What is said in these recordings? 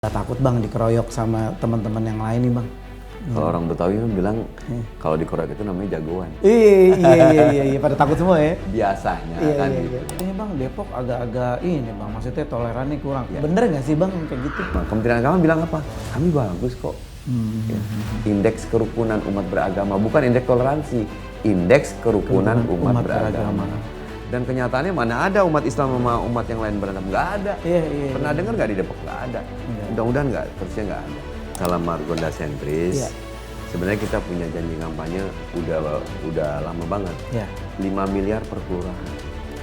Gak takut bang dikeroyok sama teman-teman yang lain nih bang? Kalau orang Betawi kan bilang kalau dikeroyok itu namanya jagoan. Iya, pada takut semua ya? Biasanya kan gitu. Ini bang Depok agak-agak ini bang, maksudnya tolerannya kurang. Ya. Bener nggak sih bang kayak gitu? Nah, Kementerian Agama bilang apa? Kami bagus kok. Ya. Indeks kerukunan umat beragama, bukan indeks toleransi. Indeks kerukunan umat beragama. Dan kenyataannya mana ada umat Islam sama umat yang lain berantem? Nggak ada. Iya. Pernah dengar nggak di Depok? Nggak ada. Mudah-mudahan nggak, terusnya nggak ada. Salam Margonda sentris. Iya. Sebenarnya kita punya janji kampanye udah lama banget. Iya. 5 miliar per kelurahan.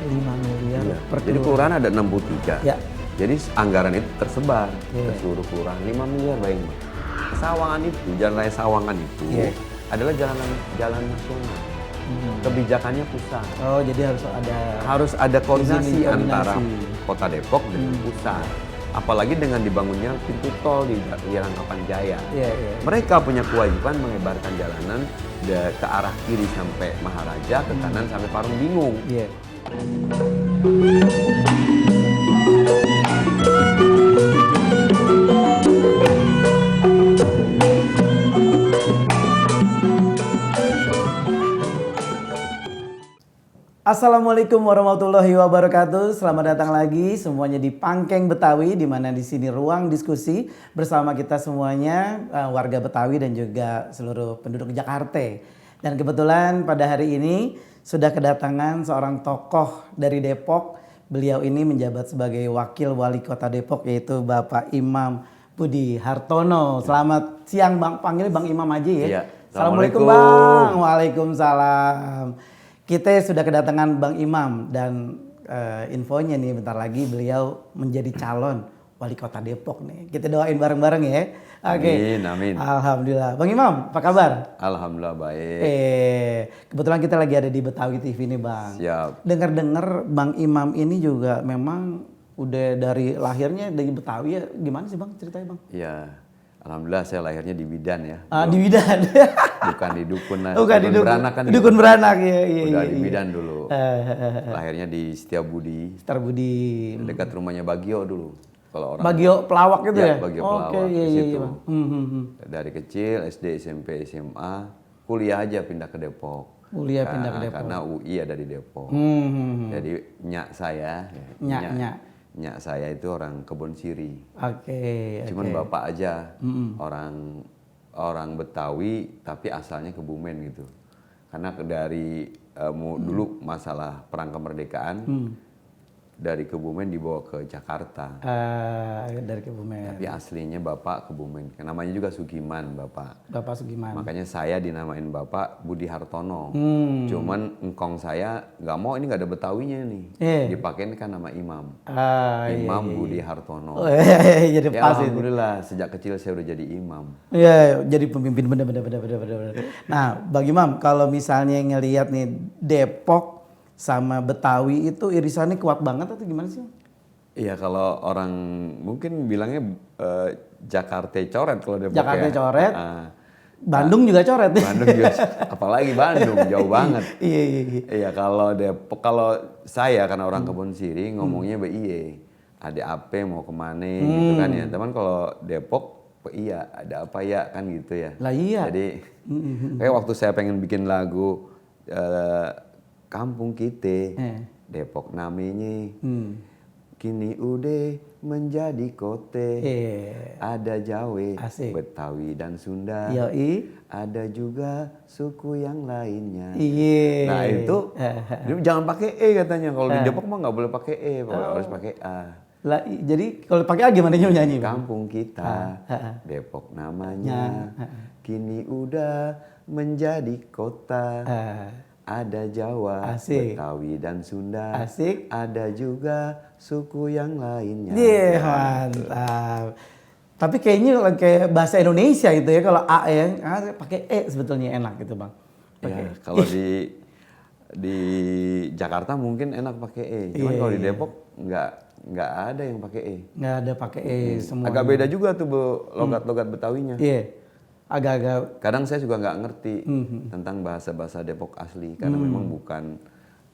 5 miliar Iya. per Jadi kelurahan ada 63. Ya. Jadi anggaran itu tersebar Iya. ke seluruh kelurahan. 5 miliar bayangin. Sawangan itu, Jalan Raya Sawangan itu Iya. adalah jalan nasional. Kebijakannya pusat. Oh jadi Harus ada koordinasi Koordinasi. antara Kota Depok dengan pusat. Apalagi dengan dibangunnya pintu tol di Rangkapan Jaya. Iya. Mereka punya kewajiban mengebarkan jalanan ke arah kiri sampai Maharaja, ke kanan sampai Parung Bingung. Iya. Assalamualaikum warahmatullahi wabarakatuh. Selamat datang lagi semuanya di Pangkeng Betawi, di mana di sini ruang diskusi bersama kita semuanya warga Betawi dan juga seluruh penduduk Jakarta. Dan kebetulan pada hari ini sudah kedatangan seorang tokoh dari Depok. Beliau ini menjabat sebagai Wakil Wali Kota Depok, yaitu Bapak Imam Budi Hartono. Selamat siang Bang, panggil Bang Imam aja ya. Iya. Assalamualaikum Bang. Waalaikumsalam. Kita sudah kedatangan Bang Imam dan infonya nih bentar lagi beliau menjadi calon wali kota Depok nih. Kita doain bareng-bareng ya. Oke. Amin. Alhamdulillah. Bang Imam, apa kabar? Alhamdulillah baik. Kebetulan kita lagi ada di Betawi TV nih Bang. Siap. Dengar-dengar Bang Imam ini juga memang udah dari lahirnya dari Betawi ya. Gimana sih Bang ceritanya Bang? Iya. Alhamdulillah saya lahirnya di Bidan ya. Di Bidan. Bukan di Dukun. Bukan di Dukun. Beranak kan. Dukun beranak ya. Udah di Bidan dulu. Lahirnya di Setiabudi. Setiabudi. Dekat rumahnya Bagio dulu. Kalau orang Bagio Pelawak gitu ya? Bagio Pelawak. Oke, iya. Dari kecil SD, SMP, SMA, kuliah aja pindah ke Depok. Pindah ke Depok. Karena UI ada di Depok. Jadi nyak saya, nyak saya itu orang Kebon Siri. Oke. Cuman bapak aja orang Betawi tapi asalnya Kebumen gitu. Karena dari dulu masalah perang kemerdekaan dari Kebumen dibawa ke Jakarta. Dari Kebumen. Tapi aslinya bapak Kebumen. Namanya juga Sugiman bapak. Bapak Sugiman. Makanya saya dinamain bapak Budi Hartono. Cuman engkong saya nggak mau, ini nggak ada Betawinya nih. Dipakein kan nama Imam. Imam Budi Hartono. Jadi Ya, pas itu. alhamdulillah sejak kecil saya udah jadi imam. Iya, jadi pemimpin bener. Nah, Bang Imam, kalau misalnya ngelihat nih Depok sama Betawi itu irisannya kuat banget atau gimana sih? Iya, kalau orang mungkin bilangnya Jakarta coret kalau Depok. Jakarta ya. coret. Bandung juga coret. Bandung juga, apalagi Bandung jauh banget. Iya. Iya, kalau Depok, kalau saya karena orang Kebon Siri ngomongnya BIE. Ada apa mau kemana gitu kan ya. Teman kalau Depok iya ada apa ya kan gitu ya. Lah iya. Jadi kayak waktu saya pengen bikin lagu kampung kita Depok namanya kini udah menjadi kote. Ada Jawa, Asik. Betawi dan Sunda. Yoi. Ada juga suku yang lainnya. Iya. Nah itu jangan pakai katanya. Kalau di Depok mah nggak boleh pakai harus pakai A. Lah, jadi kalau pakai A gimana nyanyi? Kampung kita Depok namanya kini udah menjadi kota. Ada Jawa, Asik. Betawi dan Sunda. Asik. Ada juga suku yang lainnya. Iya, mantap. Tapi kayaknya kayak bahasa Indonesia gitu ya, kalau A ya, pakai E sebetulnya enak gitu Bang. Ya, kalau di Jakarta mungkin enak pakai E. Cuman kalau di Depok nggak ada yang pakai E. Nggak ada pakai E semua. Agak beda juga tuh logat-logat Betawinya. Iya. Agak-agak. Kadang saya juga nggak ngerti tentang bahasa-bahasa Depok asli karena memang bukan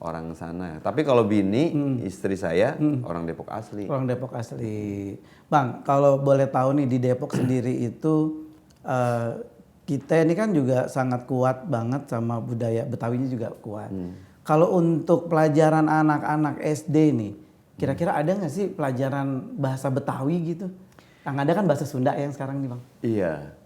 orang sana. Tapi kalau bini, istri saya orang Depok asli. Orang Depok asli. Bang, kalau boleh tahu nih di Depok sendiri itu kita ini kan juga sangat kuat banget sama budaya Betawinya juga kuat. Kalau untuk pelajaran anak-anak SD nih, kira-kira ada nggak sih pelajaran bahasa Betawi gitu? Yang ada kan bahasa Sunda yang sekarang nih Bang. Iya,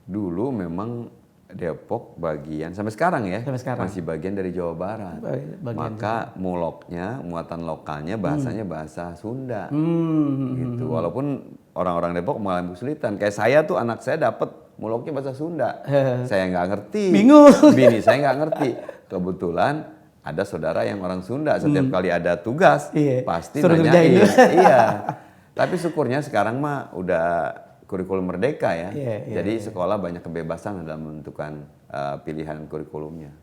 dulu memang Depok bagian sampai sekarang ya, Sampai sekarang. masih bagian dari Jawa Barat. Maka muloknya, muatan lokalnya bahasanya bahasa Sunda, gitu. Walaupun orang-orang Depok mengalami kesulitan. Kayak saya tuh anak saya dapat muloknya bahasa Sunda, saya nggak ngerti. Bingung. Bini saya nggak ngerti. Kebetulan ada saudara yang orang Sunda, setiap kali ada tugas pasti Suruh nanyain. ngerjain. Iya. Tapi syukurnya sekarang mah udah kurikulum merdeka ya. Jadi sekolah banyak kebebasan dalam menentukan pilihan kurikulumnya.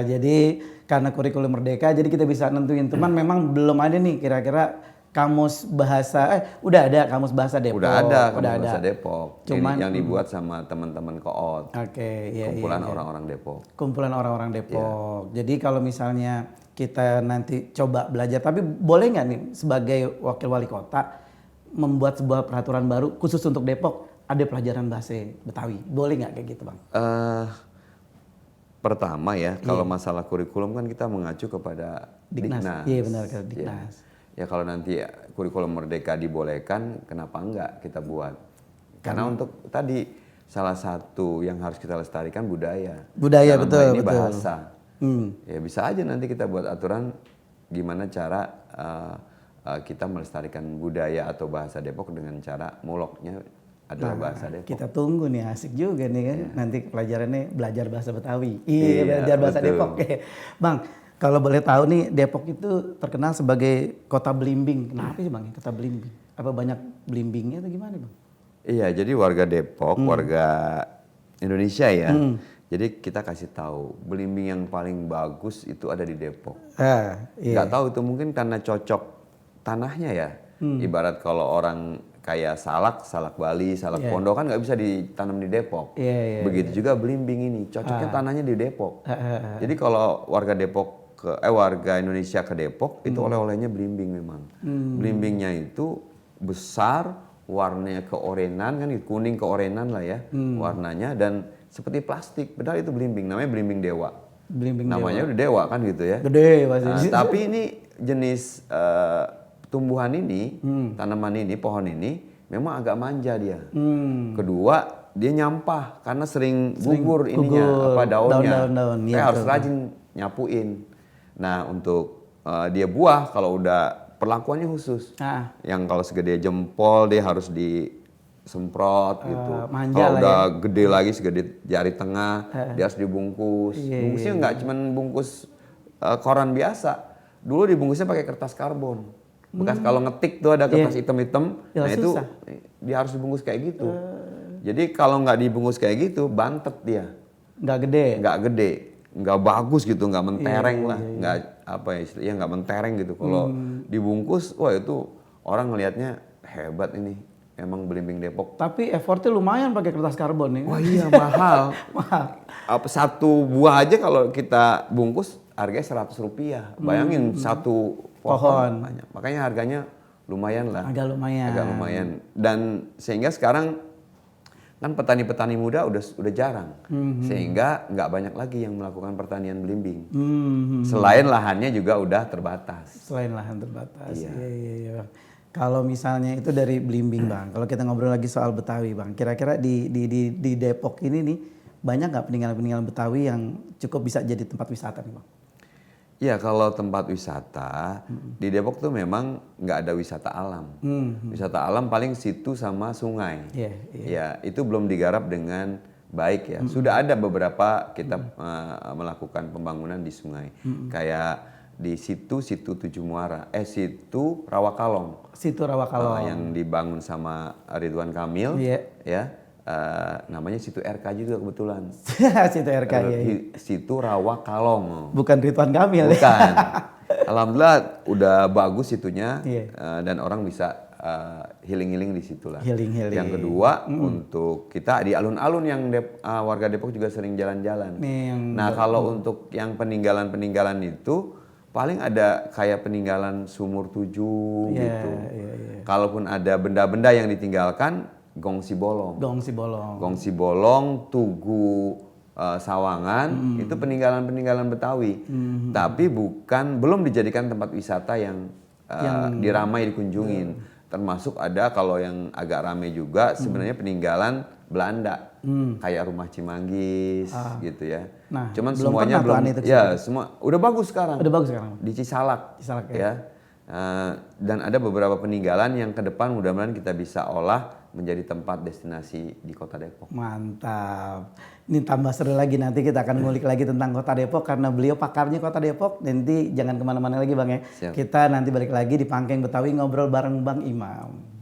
Jadi karena kurikulum merdeka, jadi kita bisa nentuin. Teman memang belum ada nih kira-kira kamus bahasa. Udah ada kamus bahasa Depok. Udah ada kamus bahasa Depok. Cuman yang dibuat sama teman-teman koot. Kumpulan orang-orang Depok. Kumpulan orang-orang Depok. Jadi kalau misalnya kita nanti coba belajar, tapi boleh nggak nih sebagai wakil wali kota membuat sebuah peraturan baru khusus untuk Depok, ada pelajaran bahasa Betawi, boleh nggak kayak gitu Bang? Pertama ya, kalau masalah kurikulum kan kita mengacu kepada Diknas. Iya benar, ke Diknas. Ya kalau nanti kurikulum merdeka dibolehkan, kenapa enggak kita buat? Karena untuk tadi salah satu yang harus kita lestarikan budaya. Budaya, dalam betul, hal ini betul. bahasa. Ya bisa aja nanti kita buat aturan gimana cara kita melestarikan budaya atau bahasa Depok dengan cara muloknya adalah bahasa Depok. Kita tunggu nih, asik juga nih kan. Nanti pelajarannya belajar bahasa Betawi. Iya, Belajar bahasa betul. Depok. Bang, kalau boleh tahu nih, Depok itu terkenal sebagai kota belimbing. Kenapa sih Bang kota belimbing? Apa banyak belimbingnya atau gimana Bang? Iya, jadi warga Depok, warga Indonesia ya. Jadi kita kasih tahu, belimbing yang paling bagus itu ada di Depok. Nggak tahu itu mungkin karena cocok tanahnya ya. Ibarat kalau orang kayak salak Bali, salak Pondok kan nggak bisa ditanam di Depok. Begitu juga belimbing ini, cocoknya tanahnya di Depok. Jadi kalau warga Depok warga Indonesia ke Depok itu oleh-olehnya belimbing memang. Belimbingnya itu besar, warnanya keorenan kan, kuning keorenan lah ya warnanya, dan seperti plastik. Padahal itu belimbing, namanya belimbing dewa. Belimbing namanya udah dewa kan gitu ya. Gede pasti. Tapi ini jenis tumbuhan ini, tanaman ini, pohon ini memang agak manja dia. Kedua, dia nyampah karena sering gugur ininya, apa daunnya. Daun-daun, Saya harus rajin nyapuin. Nah, untuk dia buah kalau udah perlakuannya khusus. Yang kalau segede jempol dia harus disemprot gitu. Kalau udah gede lagi segede jari tengah, dia harus dibungkus. Bungkusnya nggak cuman bungkus koran biasa. Dulu dibungkusnya pakai kertas karbon. Bekas kalau ngetik tuh ada kertas hitam-hitam, nah itu dia harus dibungkus kayak gitu. Jadi kalau nggak dibungkus kayak gitu, bantet dia. Nggak gede, nggak bagus gitu, nggak mentereng lah, nggak apa ya istilahnya, nggak mentereng gitu. Kalau dibungkus, wah itu orang ngelihatnya hebat ini, emang belimbing Depok. Tapi effortnya lumayan pakai kertas karbon nih. Wah iya mahal. Satu buah aja kalau kita bungkus harganya Rp100. Bayangin satu pohon banyak. Makanya harganya lumayan lah. Agak lumayan. Dan sehingga sekarang kan petani-petani muda udah jarang. Sehingga nggak banyak lagi yang melakukan pertanian belimbing. Selain lahannya juga udah terbatas. Iya. Kalau misalnya itu dari belimbing Bang. Kalau kita ngobrol lagi soal Betawi Bang. Kira-kira di Depok ini nih banyak nggak peninggalan-peninggalan Betawi yang cukup bisa jadi tempat wisata nih Bang? Iya, kalau tempat wisata di Depok tuh memang nggak ada wisata alam. Wisata alam paling situ sama sungai. Ya, itu belum digarap dengan baik ya. Sudah ada beberapa kita melakukan pembangunan di sungai. Kayak di situ Tujuh Muara, situ Rawakalong. Situ Rawakalong. Yang dibangun sama Ridwan Kamil, ya. Namanya situ RK juga kebetulan. Situ RK Situ Rawakalong. Bukan Ridwan Kamil. Bukan. Alhamdulillah udah bagus situnya, dan orang bisa healing di situ lah. Yang kedua, untuk kita di alun-alun yang warga Depok juga sering jalan-jalan. Nah kalau untuk yang peninggalan itu paling ada kayak peninggalan sumur 7 gitu. Kalaupun ada benda-benda yang ditinggalkan, gongsi bolong. Gongsi bolong, tugu Sawangan itu peninggalan-peninggalan Betawi. Tapi belum dijadikan tempat wisata yang diramai dikunjungin. Termasuk ada kalau yang agak ramai juga sebenarnya peninggalan Belanda. Kayak rumah Cimanggis gitu ya. Nah, cuman semuanya belum ya, semua udah bagus sekarang. Udah bagus sekarang. Di Cisalak ya. Dan ada beberapa peninggalan yang ke depan mudah-mudahan kita bisa olah menjadi tempat destinasi di Kota Depok. Mantap. Ini tambah seru lagi, nanti kita akan ngulik lagi tentang Kota Depok karena beliau pakarnya Kota Depok. Nanti jangan kemana-mana lagi Bang ya. Siap. Kita nanti balik lagi di Pangkeng Betawi ngobrol bareng Bang Imam.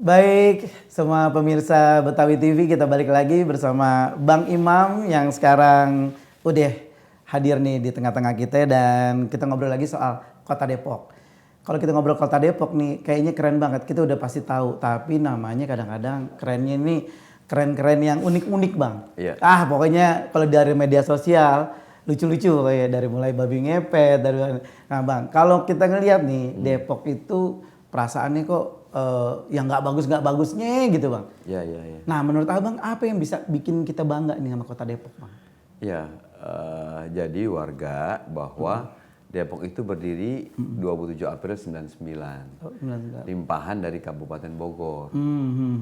Baik, semua pemirsa Betawi TV, kita balik lagi bersama Bang Imam yang sekarang udah hadir nih di tengah-tengah kita dan kita ngobrol lagi soal Kota Depok. Kalau kita ngobrol Kota Depok nih, kayaknya keren banget. Kita udah pasti tahu, tapi namanya kadang-kadang kerennya ini keren-keren yang unik-unik Bang. Iya. Pokoknya kalau dari media sosial lucu-lucu kayak dari mulai babi ngepet nah Bang, kalau kita ngelihat nih Depok itu perasaannya kok yang nggak bagusnya gitu Bang. Iya. Nah menurut Abang apa yang bisa bikin kita bangga nih sama Kota Depok Bang? Ya, jadi warga bahwa Depok itu berdiri 27 April 99. Limpahan dari Kabupaten Bogor.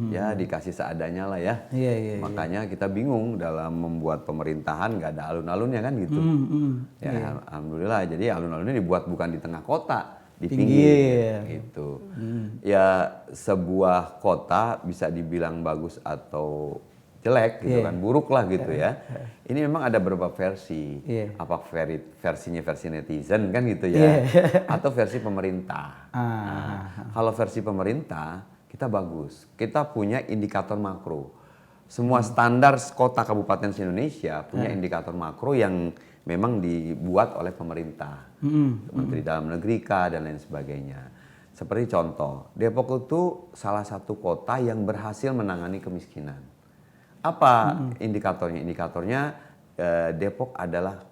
Ya dikasih seadanya lah ya. Iya. Makanya kita bingung dalam membuat pemerintahan nggak ada alun-alunnya kan gitu. Alhamdulillah, jadi alun-alunnya dibuat bukan di tengah kota, di pinggir gitu. Ya sebuah kota bisa dibilang bagus atau jelek gitu kan, buruk lah gitu ya. Ini memang ada beberapa versi. Apa versinya versi netizen kan gitu ya, atau versi pemerintah. Kalau versi pemerintah kita bagus, kita punya indikator makro. Semua standar kota kabupaten se-Indonesia punya indikator makro yang memang dibuat oleh pemerintah, Menteri Dalam Negeri dan lain sebagainya. Seperti contoh, Depok itu salah satu kota yang berhasil menangani kemiskinan. Apa indikatornya? Indikatornya Depok adalah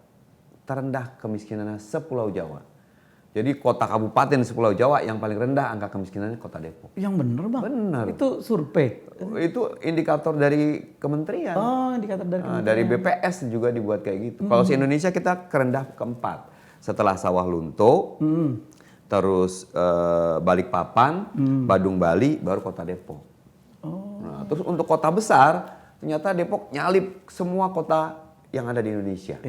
terendah kemiskinannya sepulau Jawa. Jadi kota kabupaten sepulau Jawa yang paling rendah angka kemiskinannya Kota Depok. Yang bener Bang? Bener. Itu survei? Itu indikator dari kementerian. Oh, indikator dari kementerian. Dari BPS juga dibuat kayak gitu. Kalau se-Indonesia kita kerendah keempat. Setelah Sawah Lunto, terus Balikpapan, Badung Bali, baru Kota Depok. Nah, terus untuk kota besar, ternyata Depok nyalip semua kota yang ada di Indonesia.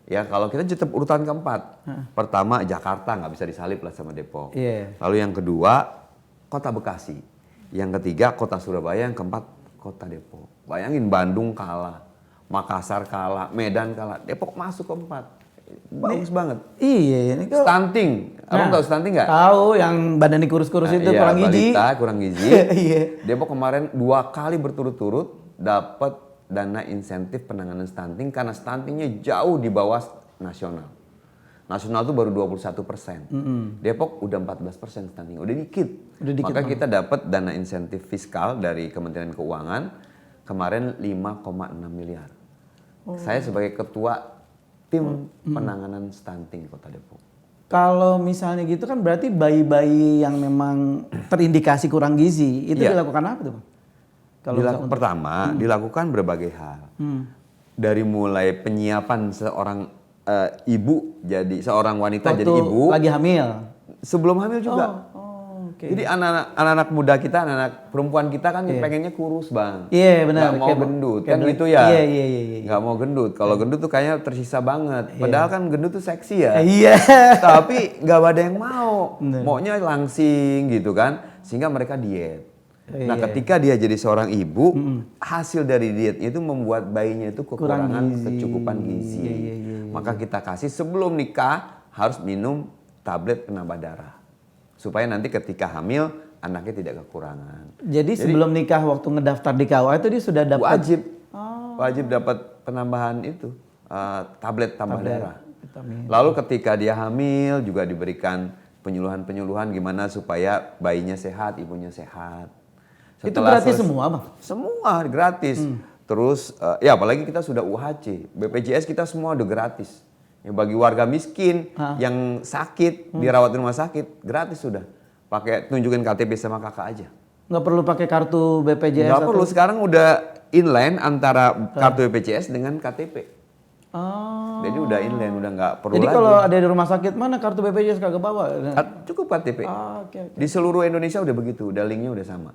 Ya kalau kita tetap urutan keempat. Pertama Jakarta nggak bisa disalip lah sama Depok. Lalu yang kedua Kota Bekasi. Yang ketiga Kota Surabaya. Yang keempat Kota Depok. Bayangin Bandung kalah, Makassar kalah, Medan kalah, Depok masuk keempat. Bagus banget. Iya ini kok. Stunting. Abang tahu stunting nggak? Tahu yang badannya kurus-kurus itu kurang gizi. Balita kurang gizi. Depok kemarin 2 kali berturut-turut dapat dana insentif penanganan stunting karena stuntingnya jauh di bawah nasional. Nasional itu baru 21%. Depok udah 14% stunting, udah dikit. Maka kita dapat dana insentif fiskal dari Kementerian Keuangan kemarin 5,6 miliar. Saya sebagai ketua tim penanganan stunting Kota Depok. Kalau misalnya gitu kan berarti bayi-bayi yang memang terindikasi kurang gizi itu dilakukan apa tuh Bang? Pertama, dilakukan berbagai hal. Dari mulai penyiapan seorang seorang wanita waktu jadi ibu. Lagi hamil. Sebelum hamil juga. Jadi anak-anak muda kita, anak-anak perempuan kita kan pengennya kurus Bang. Iya benar. Gak mau gendut, kan gitu ya. Iya. Gak mau gendut. Kalau gendut tuh kayaknya tersisa banget. Padahal kan gendut tuh seksi ya. Iya. Tapi gak ada yang mau. Maunya langsing gitu kan. Sehingga mereka diet. Nah ketika dia jadi seorang ibu, hasil dari diet itu membuat bayinya itu kekurangan kecukupan gizi. Maka kita kasih sebelum nikah harus minum tablet penambah darah. Supaya nanti ketika hamil anaknya tidak kekurangan. Jadi sebelum nikah waktu ngedaftar di KUA itu dia sudah dapat wajib dapat penambahan itu tablet tambah darah. Amin. Lalu ketika dia hamil juga diberikan penyuluhan-penyuluhan gimana supaya bayinya sehat, ibunya sehat. Itu gratis semua, Bang? Semua gratis. Terus ya apalagi kita sudah UHC, BPJS kita semua udah gratis. Ya, bagi warga miskin yang sakit dirawat di rumah sakit gratis sudah. Pakai tunjukin KTP sama kakak aja. Nggak perlu pakai kartu BPJS? Nggak perlu, sekarang udah inline antara kartu BPJS dengan KTP. Oh. Jadi udah inline, udah nggak perlu Jadi lagi. kalau ada di rumah sakit, mana kartu BPJS kagak bawa? Cukup KTP. Oke. Di seluruh Indonesia udah begitu, udah linknya udah sama.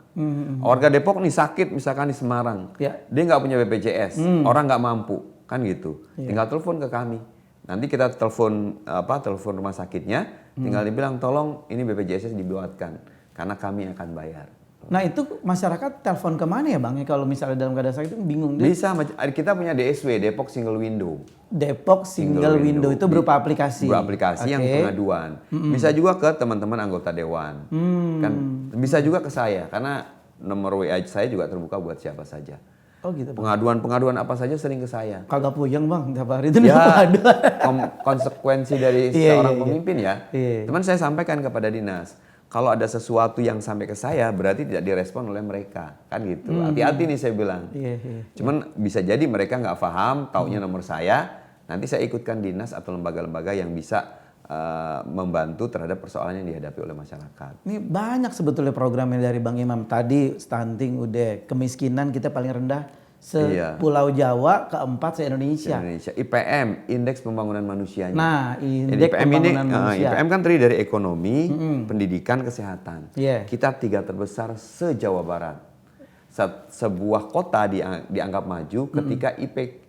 Warga Depok nih sakit misalkan di Semarang, Ya. dia nggak punya BPJS, orang nggak mampu, kan gitu. Tinggal telepon ke kami. Nanti kita telepon rumah sakitnya, tinggal dibilang tolong ini BPJS dibuatkan, karena kami akan bayar. Nah itu masyarakat telepon kemana ya Bang? Ya, kalau misalnya dalam keadaan sakit itu bingung. Bisa, kita punya DSW, Depok Single Window. Depok Single Window itu berupa aplikasi. Berupa aplikasi yang pengaduan. Bisa juga ke teman-teman anggota dewan. Kan bisa juga ke saya karena nomor WA saya juga terbuka buat siapa saja. Oh gitu. Bang. Pengaduan apa saja sering ke saya. Kagak puyeng Bang, tiap hari itu Ya, pengaduan. konsekuensi dari Iya, seorang iya. pemimpin ya. Iya. Teman saya sampaikan kepada dinas. Kalau ada sesuatu yang sampai ke saya berarti tidak direspon oleh mereka, kan gitu. Hati-hati nih saya bilang. Iya. Cuman bisa jadi mereka nggak paham, taunya nomor saya. Nanti saya ikutkan dinas atau lembaga-lembaga yang bisa membantu terhadap persoalan yang dihadapi oleh masyarakat. Ini banyak sebetulnya programnya dari Bang Imam. Tadi stunting udah, kemiskinan kita paling rendah Pulau Jawa, keempat se-Indonesia. Indonesia. IPM, Indeks Pembangunan Manusianya. Nah, Jadi Indeks IPM Pembangunan Manusia. IPM kan terdiri dari ekonomi, pendidikan, kesehatan. Iya. Kita 3 terbesar se-Jawa Barat. Sebuah kota dianggap maju ketika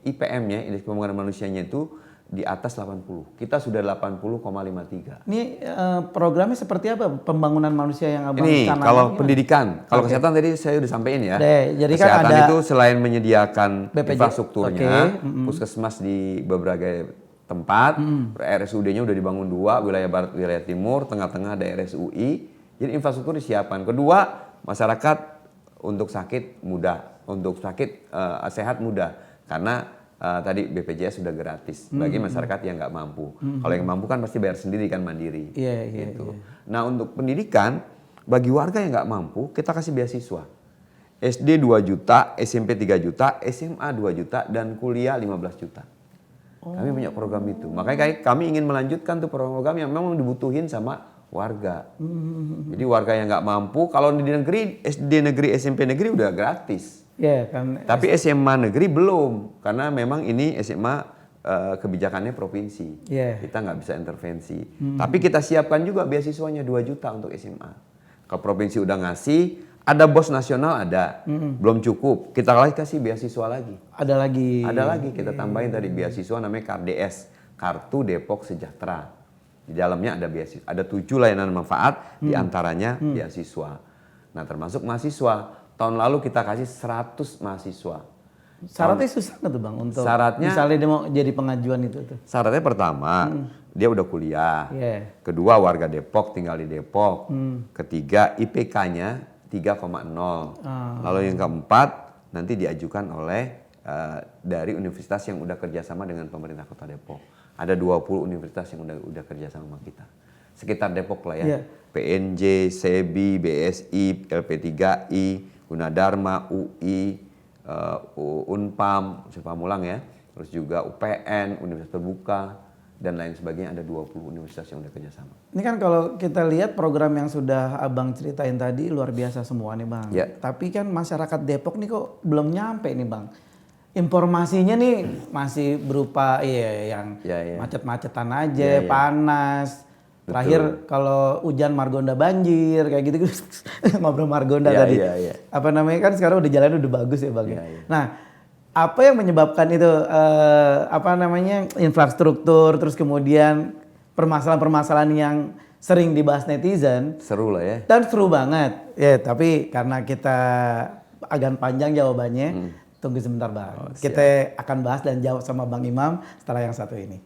IPM-nya, Indeks Pembangunan Manusianya itu di atas 80. Kita sudah 80,53. Ini programnya seperti apa pembangunan manusia yang Abang Ini canangkan kalau gimana? pendidikan, kalau kesehatan tadi saya udah sampaikan ya. Jadi Kesehatan kan ada itu selain menyediakan BPJS, infrastrukturnya, puskesmas di berbagai tempat, RSUD-nya udah dibangun 2, wilayah barat, wilayah timur, tengah-tengah ada RSUI. Jadi infrastruktur disiapkan. Kedua, masyarakat untuk sakit mudah, untuk sehat mudah, karena tadi BPJS sudah gratis bagi masyarakat yang nggak mampu. Kalau yang mampu kan pasti bayar sendiri kan, mandiri. Gitu. Nah untuk pendidikan bagi warga yang nggak mampu kita kasih beasiswa. SD 2 juta, SMP 3 juta, SMA 2 juta dan kuliah 15 juta. Kami punya program itu. Makanya kami ingin melanjutkan tuh program yang memang dibutuhin sama warga. Jadi warga yang nggak mampu kalau di negeri, SD negeri, SMP negeri udah gratis. Kan. Tapi SMA negeri belum, karena memang ini SMA kebijakannya provinsi. Kita nggak bisa intervensi. Tapi kita siapkan juga beasiswanya 2 juta untuk SMA. Kalau provinsi udah ngasih, ada BOS nasional ada, belum cukup. Kita kasih beasiswa lagi. Ada lagi. Kita tambahin tadi beasiswa namanya KDS, Kartu Depok Sejahtera. Di dalamnya ada beasiswa, ada 7 layanan manfaat, diantaranya beasiswa. Nah termasuk mahasiswa. Tahun lalu kita kasih 100 mahasiswa. Syaratnya susah nggak tuh Bang untuk misalnya dia mau jadi pengajuan itu tuh? Syaratnya pertama, dia udah kuliah. Kedua, warga Depok, tinggal di Depok. Ketiga, IPK-nya 3,0. Lalu yang keempat, nanti diajukan oleh dari universitas yang udah kerjasama dengan pemerintah Kota Depok. Ada 20 universitas yang udah kerjasama sama kita. Sekitar Depok lah ya. PNJ, SEBI, BSI, LP3I, Gunadarma, UI, Unpam, Pamulang ya, terus juga UPN, Universitas Terbuka, dan lain sebagainya, ada 20 universitas yang udah kerjasama. Ini kan kalau kita lihat program yang sudah Abang ceritain tadi luar biasa semua nih Bang. Tapi kan masyarakat Depok nih kok belum nyampe nih Bang. Informasinya nih masih berupa yang macet-macetan aja, panas. Terakhir kalau hujan Margonda banjir kayak gitu ngobrol Margonda tadi. Apa namanya kan sekarang udah jalan udah bagus ya Bang. Nah, apa yang menyebabkan itu infrastruktur terus kemudian permasalahan-permasalahan yang sering dibahas netizen. Seru lah ya. Dan seru banget. Tapi karena kita agak panjang jawabannya, tunggu sebentar Bang. Kita akan bahas dan jawab sama Bang Imam setelah yang satu ini.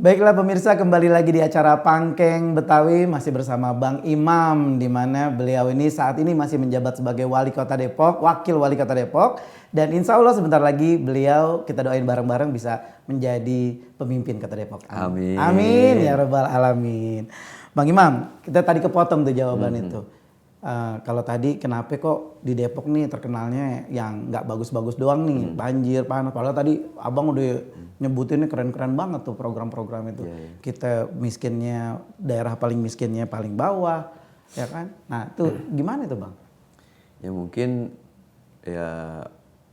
Baiklah pemirsa, kembali lagi di acara Pangkeng Betawi masih bersama Bang Imam, di mana beliau ini saat ini masih menjabat sebagai Wali Kota Depok, Wakil Wali Kota Depok, dan insya Allah sebentar lagi beliau kita doain bareng-bareng bisa menjadi pemimpin Kota Depok. Amin. Amin ya rabbal alamin. Bang Imam, kita tadi kepotong tuh jawaban itu. Kalau tadi kenapa kok di Depok nih terkenalnya yang nggak bagus-bagus doang nih, banjir, panas. Padahal tadi abang udah nyebutinnya keren-keren banget tuh program-program itu. Kita miskinnya, daerah paling miskinnya paling bawah, ya kan? Nah itu gimana itu bang? Ya mungkin ya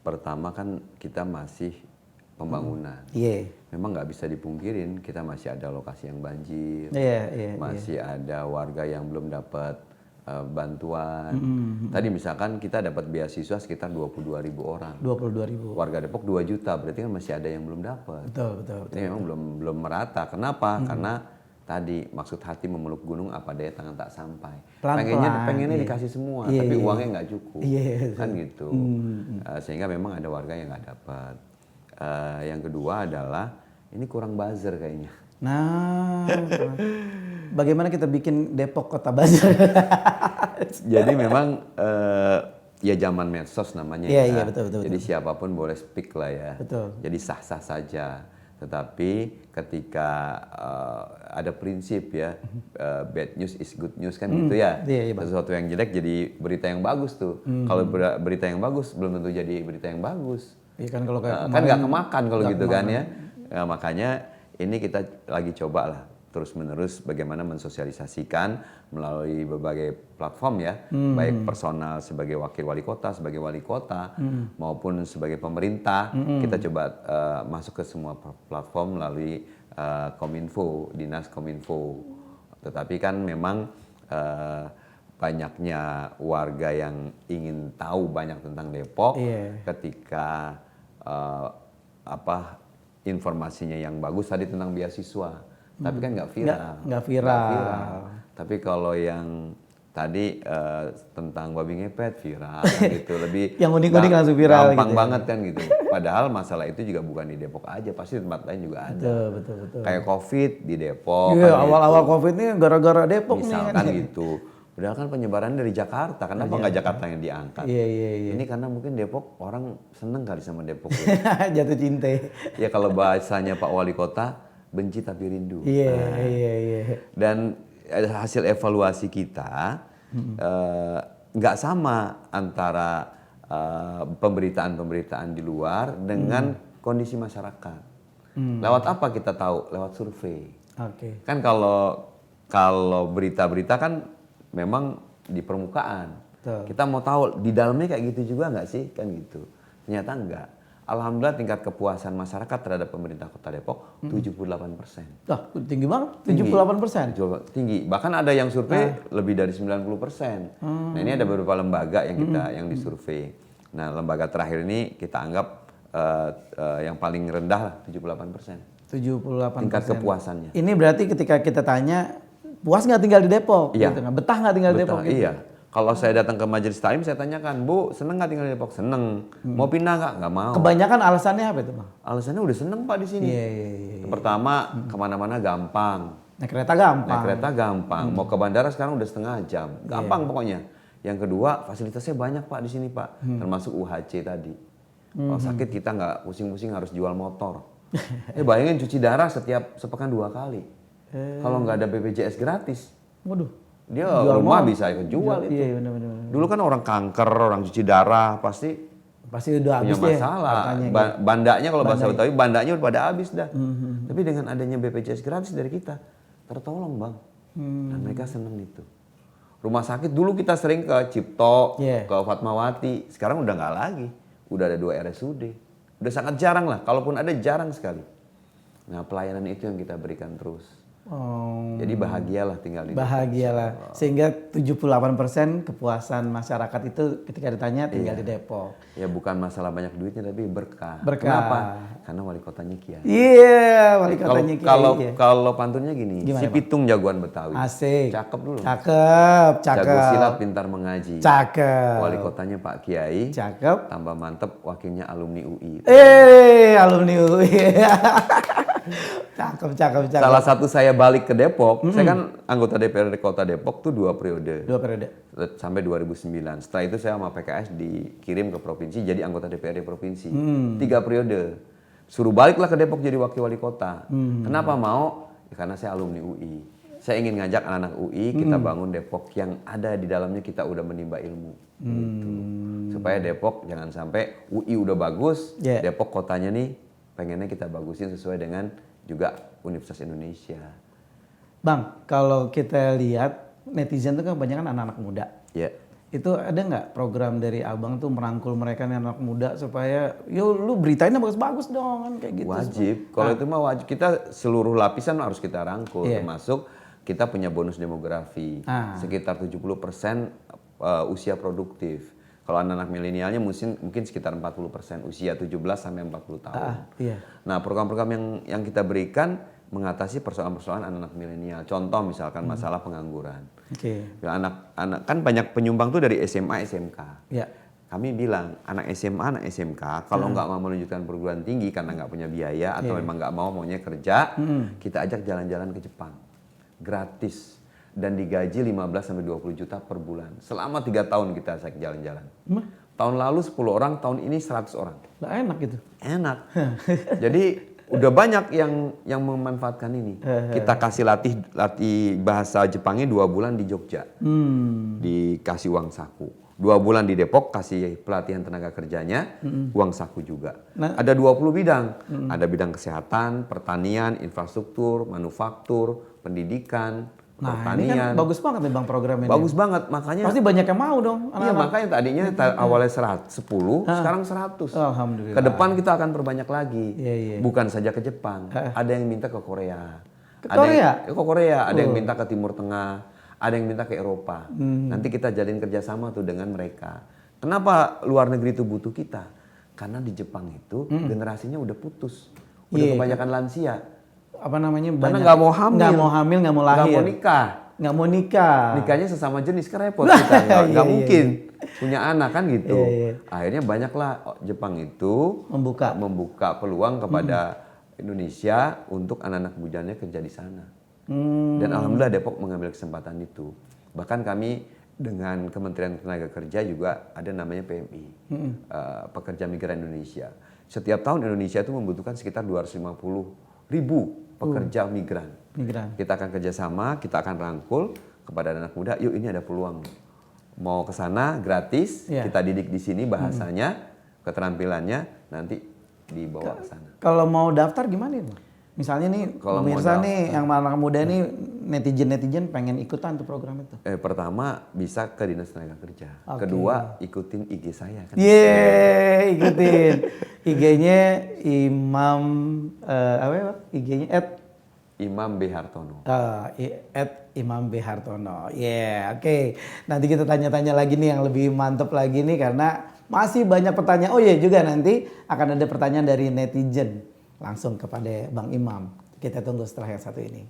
pertama kan kita masih pembangunan. Iya. Memang nggak bisa dipungkirin kita masih ada lokasi yang banjir, masih ada warga yang belum dapat bantuan. Tadi misalkan kita dapat beasiswa sekitar 22.000 orang. 22.000. Warga Depok 2 juta, berarti kan masih ada yang belum dapat. Betul. Ini memang belum merata. Kenapa? Karena tadi maksud hati memeluk gunung apa daya tangan tak sampai. Pengennya dikasih semua, tapi uangnya nggak cukup. Kan gitu. Sehingga memang ada warga yang nggak dapat. Yang kedua adalah ini kurang buzzer kayaknya. Nah, bagaimana kita bikin Depok kota buzzer? Jadi memang ya zaman medsos namanya ya. Iya, betul. Jadi siapapun boleh speak lah ya. Betul. Jadi sah-sah saja. Tetapi ketika ada prinsip ya, bad news is good news kan gitu ya. Iya, sesuatu yang jelek jadi berita yang bagus tuh. Kalau berita yang bagus belum tentu jadi berita yang bagus. Iya kan kalau kayak kan nggak kemakan kalau gitu kan ya. Makanya ini kita lagi coba lah terus-menerus bagaimana mensosialisasikan melalui berbagai platform ya, baik personal sebagai wakil wali kota, sebagai wali kota, maupun sebagai pemerintah, kita coba masuk ke semua platform melalui Kominfo, Dinas Kominfo. Tetapi kan memang banyaknya warga yang ingin tahu banyak tentang Depok, ketika informasinya yang bagus tadi tentang beasiswa, tapi kan nggak viral. Nggak viral. Tapi kalau yang tadi tentang babi ngepet viral gitu, lebih yang unik-unik langsung viral. Gampang gitu banget kan gitu. Padahal masalah itu juga bukan di Depok aja, pasti tempat lain juga ada. Betul. Kayak COVID di Depok. Iya, awal-awal COVID ini gara-gara Depok misalkan nih. gitu. Padahal kan penyebarannya dari Jakarta, kenapa nggak Jakarta yang diangkat? Iya. Ini karena mungkin Depok orang seneng kali sama Depok. Jatuh cinta. Ya kalau bahasanya Pak Wali Kota, benci tapi rindu. Iya. Dan hasil evaluasi kita nggak sama antara pemberitaan-pemberitaan di luar dengan kondisi masyarakat. Lewat apa kita tahu? Lewat survei. Kan kalau berita-berita kan memang di permukaan. Kita mau tahu di dalamnya kayak gitu juga nggak sih? Kan gitu. Ternyata enggak. Alhamdulillah tingkat kepuasan masyarakat terhadap pemerintah Kota Depok 78%. Tinggi banget, 78%. Tinggi. Bahkan ada yang survei lebih dari 90%. Nah ini ada beberapa lembaga yang disurvei. Nah lembaga terakhir ini kita anggap yang paling rendah lah 78%. 78%. Tingkat kepuasannya. Ini berarti ketika kita tanya puas nggak tinggal di Depok? Iya. Gitu, betah nggak tinggal di Depok? Gitu? Iya. Kalau saya datang ke majelis taklim, saya tanyakan, Bu, seneng nggak tinggal di Depok? Seneng. Mau pindah nggak? Nggak mau. Kebanyakan alasannya apa itu, Bang? Alasannya udah seneng Pak di sini. Iya. Pertama, kemana-mana gampang. Naik kereta gampang. Mau ke bandara sekarang udah setengah jam. Gampang pokoknya. Yang kedua, fasilitasnya banyak Pak di sini Pak. Termasuk UHC tadi. Kalau sakit kita nggak pusing-pusing harus jual motor. Bayangin cuci darah setiap sepekan 2 kali. Kalau nggak ada BPJS gratis. Waduh. Dia rumah bisa kejual itu. Iya, benar. Dulu kan orang kanker, orang cuci darah pasti udah habis punya masalah. Bandanya kalau bahasa Betawi, bandanya udah pada habis dah. Tapi dengan adanya BPJS gratis dari kita, tertolong Bang. Dan mereka seneng itu. Rumah sakit dulu kita sering ke Cipto, ke Fatmawati. Sekarang udah nggak lagi. Udah ada 2 RSUD. Udah sangat jarang lah. Kalaupun ada jarang sekali. Nah pelayanan itu yang kita berikan terus. Jadi bahagialah tinggal di Depok. Bahagialah. Sehingga 78% kepuasan masyarakat itu ketika ditanya tinggal di Depok. Ya bukan masalah banyak duitnya tapi berkah. Berkah. Kenapa? Karena wali kotanya Kiai. Iya, wali kotanya Kiai. Kalau pantunnya gini, gimana, si Pitung jagoan Betawi. Asik. Cakep dulu. Cakep. Jago silat, pintar mengaji. Cakep. Wali kotanya Pak Kiai. Cakep. Tambah mantep wakilnya alumni UI. Alumni UI. Cakep. Salah satu saya balik ke Depok, saya kan anggota DPRD Kota Depok tuh 2 periode. 2 periode. Sampai 2009. Setelah itu saya sama PKS dikirim ke provinsi jadi anggota DPRD provinsi. 3 periode. Suruh baliklah ke Depok jadi wakil wali kota. Kenapa mau? Ya, karena saya alumni UI. Saya ingin ngajak anak-anak UI kita bangun Depok yang ada di dalamnya kita udah menimba ilmu. Gitu. Supaya Depok jangan sampai UI udah bagus, Depok kotanya nih pengennya kita bagusin sesuai dengan juga Universitas Indonesia. Bang, kalau kita lihat netizen itu kan kebanyakan anak-anak muda. Ya. Itu ada nggak program dari abang tuh merangkul mereka nih anak muda supaya, yo lu beritainnya bagus-bagus dong kan kayak gitu. Wajib. Kalau itu mah wajib. Kita seluruh lapisan harus kita rangkul, termasuk kita punya bonus demografi. Sekitar 70% usia produktif. Kalau anak-anak milenialnya mungkin sekitar 40% usia 17 sampai 40 tahun. Nah, program-program yang kita berikan mengatasi persoalan-persoalan anak-anak milenial. Contoh misalkan masalah pengangguran. Ya, anak-anak kan banyak penyumbang tuh dari SMA, SMK. Kami bilang anak SMA, anak SMK kalau nggak mau melanjutkan perguruan tinggi karena nggak punya biaya atau memang nggak maunya kerja, kita ajak jalan-jalan ke Jepang. Gratis dan digaji 15 sampai 20 juta per bulan. Selama 3 tahun kita ajak jalan-jalan. Tahun lalu 10 orang, tahun ini 100 orang. Nah, enak gitu. Enak. Jadi udah banyak yang memanfaatkan ini. Kita kasih latih bahasa Jepangnya 2 bulan di Jogja. Dikasih uang saku. 2 bulan di Depok kasih pelatihan tenaga kerjanya, uang saku juga. Ada 20 bidang. Ada bidang kesehatan, pertanian, infrastruktur, manufaktur, pendidikan, pertanian. Ini kan bagus banget nih Bang program ini. Bagus banget, makanya. Pasti banyak yang mau dong. Iya, makanya tadinya awalnya 10, sekarang 100. Alhamdulillah. Ke depan kita akan perbanyak lagi. Bukan saja ke Jepang, ada yang minta ke Korea. Ke Korea, ada yang minta ke Timur Tengah, ada yang minta ke Eropa. Nanti kita jalin kerjasama tuh dengan mereka. Kenapa luar negeri itu butuh kita? Karena di Jepang itu generasinya udah putus, udah kebanyakan lansia. Apa namanya? Karena nggak mau hamil, nggak mau lahir, nggak mau nikah, nikahnya sesama jenis kan repot kita, nggak mungkin punya anak kan gitu. Akhirnya banyaklah Jepang itu membuka peluang kepada Indonesia untuk anak-anak mudanya kerja di sana. Dan alhamdulillah Depok mengambil kesempatan itu. Bahkan kami dengan Kementerian Tenaga Kerja juga ada namanya PMI, Pekerja Migran Indonesia. Setiap tahun Indonesia itu membutuhkan sekitar 250.000 pekerja migran. Kita akan kerjasama, kita akan rangkul kepada anak muda. Yuk ini ada peluang. Mau ke sana gratis, kita didik di sini bahasanya, keterampilannya nanti dibawa ke sana. Kalau mau daftar gimana nih? Misalnya nih, pemirsa nih yang anak muda nih netizen pengen ikutan tuh program itu. Pertama bisa ke Dinas Tenaga Kerja. Kedua ikutin IG saya kan. Ikutin. IG-nya Imam apa ya? IG-nya @Imam B. Hartono. @Imam B. Hartono. Oke. Nanti kita tanya-tanya lagi nih yang lebih mantep lagi nih karena masih banyak pertanyaan. Oh iya juga nanti akan ada pertanyaan dari netizen langsung kepada Bang Imam. Kita tunggu setelah yang satu ini.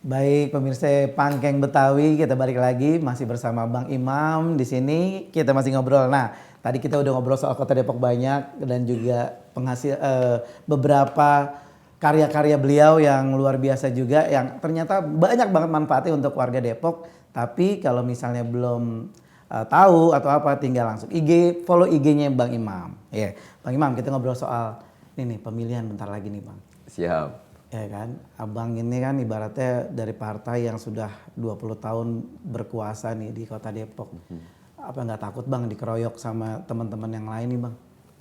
Baik pemirsa Pangkeng Betawi, kita balik lagi masih bersama Bang Imam di sini. Kita masih ngobrol. Nah, tadi kita udah ngobrol soal Kota Depok banyak dan juga penghasil beberapa karya-karya beliau yang luar biasa juga yang ternyata banyak banget manfaatnya untuk warga Depok. Tapi kalau misalnya belum tahu atau apa tinggal langsung follow IG-nya Bang Imam. Bang Imam, kita ngobrol soal ini nih pemilihan bentar lagi nih, Bang. Siap. Ya kan, abang ini kan ibaratnya dari partai yang sudah 20 tahun berkuasa nih di Kota Depok. Apa nggak takut Bang dikeroyok sama teman-teman yang lain nih Bang?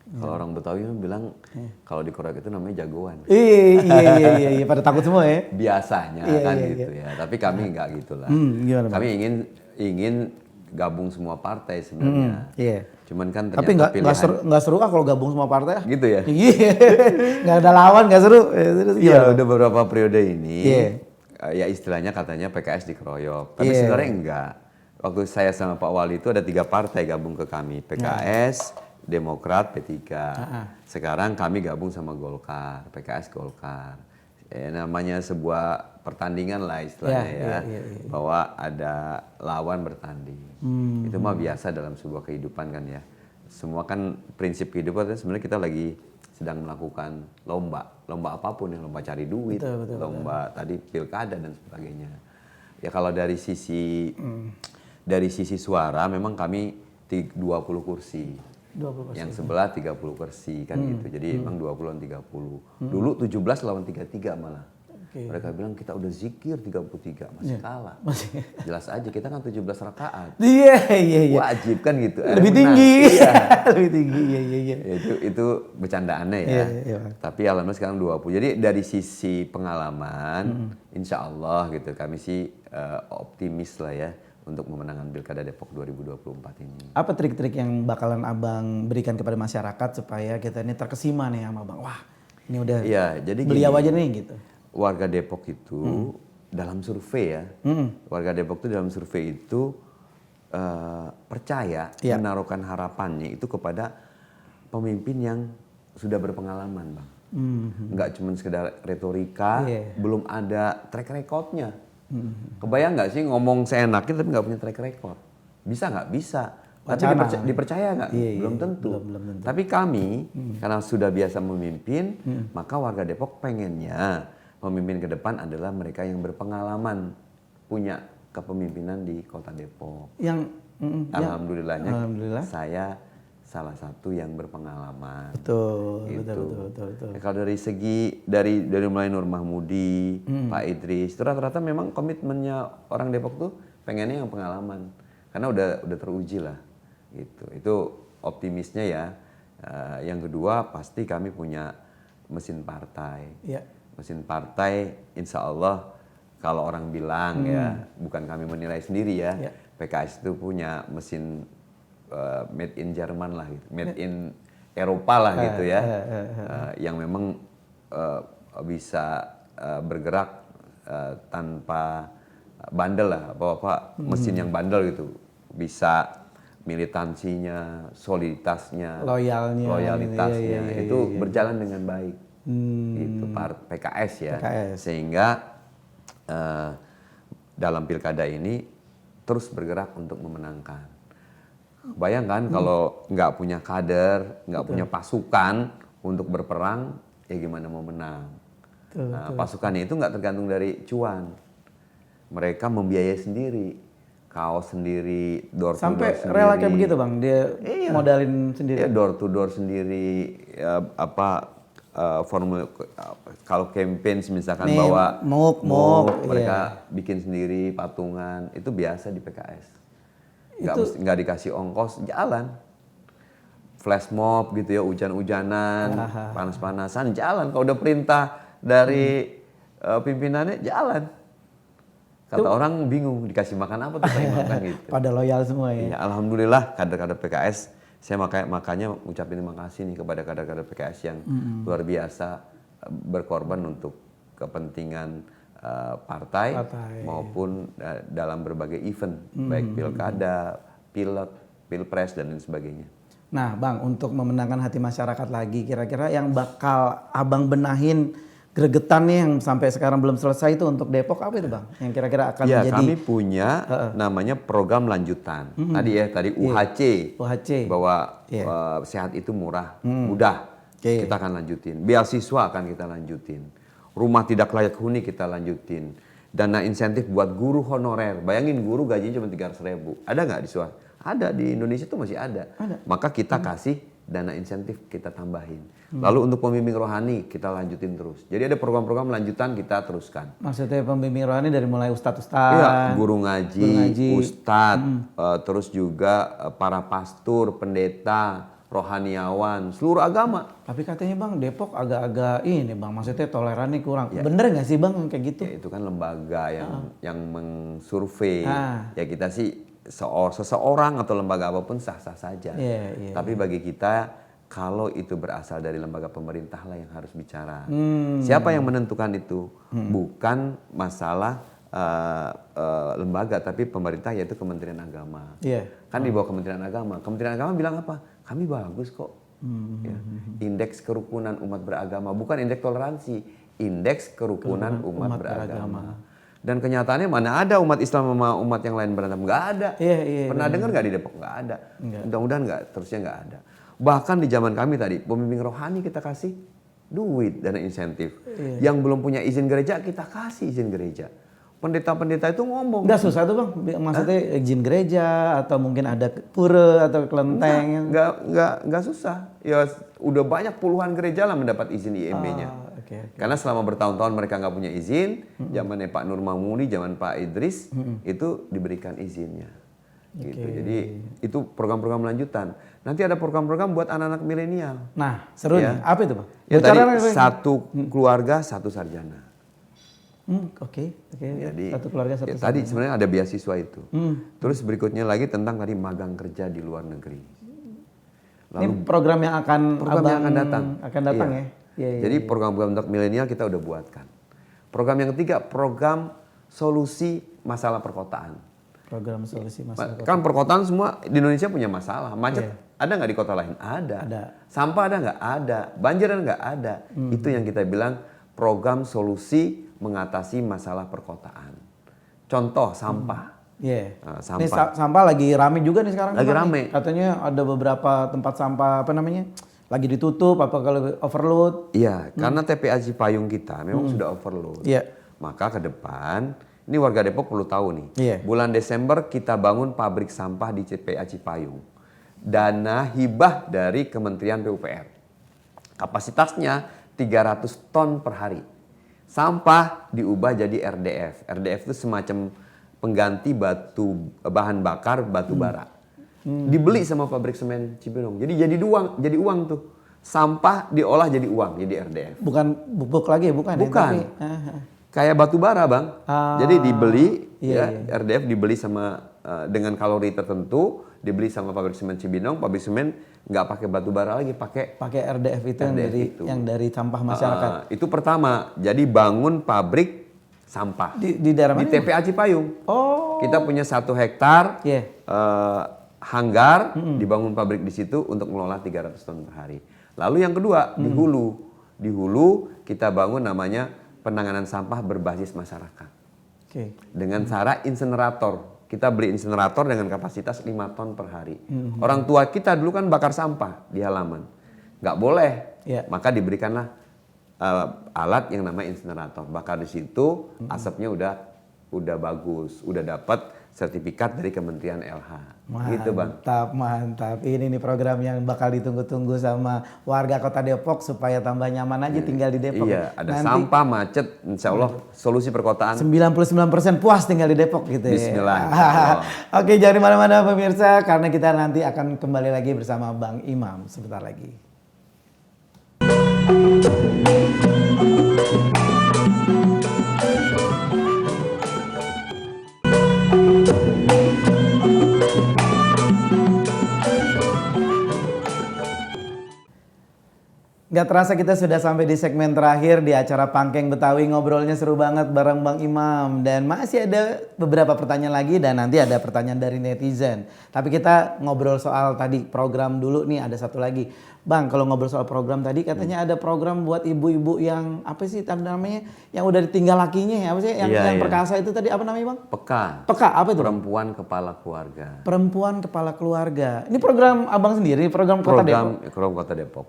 Kalau orang Betawi bilang kalau dikeroyok itu namanya jagoan. Iya, pada takut semua ya? Biasanya kan gitu ya, tapi kami nggak gitulah. Kami ingin gabung semua partai sebenarnya. Cuman kan ternyata tapi nggak seru kalau gabung semua partai. Gitu ya? Iya, nggak ada lawan, nggak seru. Iya, udah beberapa periode ini, ya istilahnya katanya PKS dikeroyok. Tapi sebenarnya enggak. Waktu saya sama Pak Wali itu ada 3 partai gabung ke kami. PKS, Demokrat, P3. Sekarang kami gabung sama Golkar, PKS Golkar. Namanya sebuah pertandingan lah istilahnya bahwa ada lawan bertanding. Itu mah biasa dalam sebuah kehidupan kan ya. Semua kan prinsip kehidupan sebenarnya kita lagi sedang melakukan lomba apapun, yang lomba cari duit, lomba tadi pilkada dan sebagainya. Ya kalau dari sisi suara memang kami 20 kursi. 20%. Yang sebelah 30 kursi kan gitu. Jadi emang 20 lawan 30. Dulu 17 lawan 33 malah. Mereka bilang kita udah zikir 33, masih kalah. Jelas aja kita kan 17 rakaat. Iya. Wajib kan gitu. Lebih tinggi. Lebih tinggi. Iya. Itu bercandaannya ya. Tapi alhamdulillah sekarang 20. Jadi dari sisi pengalaman, insya Allah gitu kami sih optimis lah ya untuk memenangkan Pilkada Depok 2024 ini. Apa trik-trik yang bakalan Abang berikan kepada masyarakat supaya kita ini terkesima nih sama Abang? Wah, ini udah jadi beliau aja nih gitu. Warga Depok itu dalam survei ya, warga Depok itu dalam survei itu percaya menaruhkan harapannya itu kepada pemimpin yang sudah berpengalaman, Bang. Nggak cuma sekedar retorika, belum ada track recordnya. Kebayang nggak sih ngomong seenaknya tapi nggak punya track record? Bisa nggak? Bisa. Tapi dipercaya nggak? Belum tentu. Tapi kami karena sudah biasa memimpin, maka warga Depok pengennya pemimpin ke depan adalah mereka yang berpengalaman, punya kepemimpinan di Kota Depok. Alhamdulillahnya saya salah satu yang berpengalaman. Betul. Kalau dari segi dari mulai Nur Mahmudi, Pak Idris, itu rata-rata memang komitmennya orang Depok tuh pengennya yang pengalaman, karena udah teruji lah, gitu. Itu optimisnya ya. Yang kedua pasti kami punya mesin partai. Mesin partai, insya Allah kalau orang bilang ya, bukan kami menilai sendiri ya, PKS itu punya mesin made in Jerman lah gitu, made in Eropa lah gitu ya, yang memang bisa bergerak tanpa bandel lah, apa mesin yang bandel gitu, bisa militansinya, soliditasnya, loyalitasnya itu berjalan dengan baik, itu PKS ya, sehingga dalam pilkada ini terus bergerak untuk memenangkan. Bayangkan kalau nggak punya kader, nggak punya pasukan untuk berperang, ya gimana mau menang? Pasukannya itu nggak tergantung dari cuan. Mereka membiayai sendiri, kaos sendiri, door to door sendiri. Sampai rela kayak begitu Bang, dia modalin sendiri. Iya, door to door sendiri, formula kalau campaign misalkan nih, bawa MOOC, mereka bikin sendiri patungan, itu biasa di PKS. Nggak dikasih ongkos, jalan. Flash mob gitu ya, hujan-hujanan, panas-panasan, jalan. Kalau udah perintah dari pimpinannya, jalan. Kata orang bingung, dikasih makan apa tuh makan gitu. Pada loyal semua ya. Ya alhamdulillah kader-kader PKS, saya makanya ucapin terima kasih nih kepada kader-kader PKS yang luar biasa berkorban untuk kepentingan partai maupun dalam berbagai event, baik pilkada, pilek, pilpres dan lain sebagainya. Nah Bang, untuk memenangkan hati masyarakat lagi, kira-kira yang bakal Abang benahin gregetan nih yang sampai sekarang belum selesai itu untuk Depok apa itu Bang? Yang kira-kira akan menjadi... kami punya namanya program lanjutan. Tadi UHC. Bahwa sehat itu murah, mudah. Kita akan lanjutin. Beasiswa akan kita lanjutin. Rumah tidak layak huni kita lanjutin. Dana insentif buat guru honorer. Bayangin guru gajinya cuma 300.000. Ada nggak di swasta? Ada, di Indonesia itu masih ada. Maka kita kasih dana insentif, kita tambahin. Lalu untuk pembimbing rohani kita lanjutin terus. Jadi ada program-program lanjutan kita teruskan. Maksudnya pembimbing rohani dari mulai ustadz-ustadz? Iya, guru ngaji. Ustadz, terus juga para pastor, pendeta, rohaniawan, seluruh agama. Tapi katanya Bang, Depok agak-agak ini Bang, maksudnya toleran nih kurang. Bener nggak sih Bang kayak gitu? Ya, itu kan lembaga yang mengsurvei. Ya kita sih seseorang atau lembaga apapun sah-sah saja. Tapi bagi kita, kalau itu berasal dari lembaga pemerintah lah yang harus bicara. Siapa yang menentukan itu? Bukan masalah lembaga, tapi pemerintah, yaitu Kementerian Agama. Kan di bawah Kementerian Agama. Kementerian Agama bilang apa? kami bagus kok. Ya. Indeks kerukunan umat beragama, bukan indeks toleransi, indeks kerukunan umat beragama. Dan kenyataannya mana ada umat Islam sama umat yang lain berantem? Nggak ada. Pernah dengar nggak di Depok? Nggak ada. Mudah-mudahan nggak, terusnya nggak ada. Bahkan di zaman kami tadi, pembimbing rohani kita kasih duit, dana insentif. Yang belum punya izin gereja, kita kasih izin gereja. Pendeta-pendeta itu ngomong. Nggak susah tuh Bang, maksudnya izin gereja atau mungkin ada pura atau kelenteng. Nggak susah. Ya udah banyak puluhan gereja lah mendapat izin IMB-nya. Karena selama bertahun-tahun mereka nggak punya izin, zamannya Pak Nur Mahmudi, zaman Pak Idris, itu diberikan izinnya. Gitu. Jadi itu program-program lanjutan. Nanti ada program-program buat anak-anak milenial. Nah, seru nih. Apa itu Bang? Ya, tadi satu keluarga, satu sarjana. Jadi satu keluarga satu. Tadi sebenarnya ada beasiswa itu. Terus berikutnya lagi tentang tadi magang kerja di luar negeri. Lalu, ini program yang akan datang. Ya. Jadi program-program untuk milenial kita udah buatkan. Program yang ketiga, program solusi masalah perkotaan. Program solusi masalah perkotaan. Kan perkotaan semua di Indonesia punya masalah. Macet ada nggak di kota lain? Ada. Sampah ada nggak? Ada. Banjir ada nggak? Ada. Itu yang kita bilang program solusi mengatasi masalah perkotaan. Contoh sampah. Sampah. Ini sampah lagi rame juga nih sekarang. Lagi rame. Katanya ada beberapa tempat sampah lagi ditutup apa kalau overload. Iya, karena TPA Cipayung kita memang sudah overload. Maka ke depan, ini warga Depok perlu tahu nih. Bulan Desember kita bangun pabrik sampah di TPA Cipayung. Dana hibah dari Kementerian PUPR. Kapasitasnya 300 ton per hari. Sampah diubah jadi RDF. RDF itu semacam pengganti bahan bakar batu bara. Dibeli sama pabrik semen Cibinong. Jadi jadi uang tuh. Sampah diolah jadi uang, jadi RDF. Bukan pupuk lagi, bukan. Ya, kayak batu bara, Bang. Jadi dibeli RDF dibeli sama dengan kalori tertentu, dibeli sama pabrik semen Cibinong, pabrik semen nggak pakai batu bara lagi, pakai RDF itu yang dari sampah masyarakat. Itu pertama. Jadi bangun pabrik sampah di daerah mana? Di TPA Cipayung. Kita punya 1 hektar. Hanggar, dibangun pabrik di situ untuk mengelola 300 ton per hari. Lalu yang kedua di hulu. Di hulu kita bangun namanya penanganan sampah berbasis masyarakat. Dengan cara insenerator. Kita beli insenerator dengan kapasitas 5 ton per hari. Orang tua kita dulu kan bakar sampah di halaman. Nggak boleh. Maka diberikanlah alat yang namanya insenerator. Bakar di situ, asapnya udah bagus, udah dapat sertifikat dari Kementerian LH. Gitu, Bang. Mantap. Ini nih program yang bakal ditunggu-tunggu sama warga Kota Depok supaya tambah nyaman aja tinggal di Depok. Iya, ada sampah, macet, insya Allah solusi perkotaan. 99% puas tinggal di Depok gitu ya. Bismillah. Oke, jangan mana-mana pemirsa karena kita nanti akan kembali lagi bersama Bang Imam sebentar lagi. Gak terasa kita sudah sampai di segmen terakhir di acara Pangkeng Betawi. Ngobrolnya seru banget bareng Bang Imam. Dan masih ada beberapa pertanyaan lagi dan nanti ada pertanyaan dari netizen. Tapi kita ngobrol soal tadi program dulu nih, ada satu lagi. Bang, kalau ngobrol soal program tadi katanya ada program buat ibu-ibu yang apa sih namanya? Yang udah ditinggal lakinya ya, apa sih? Yang perkasa itu tadi apa namanya, Bang? Peka, apa itu? Perempuan kepala keluarga. Perempuan kepala keluarga. Ini program Abang sendiri, program Kota Depok? Program Kota Depok,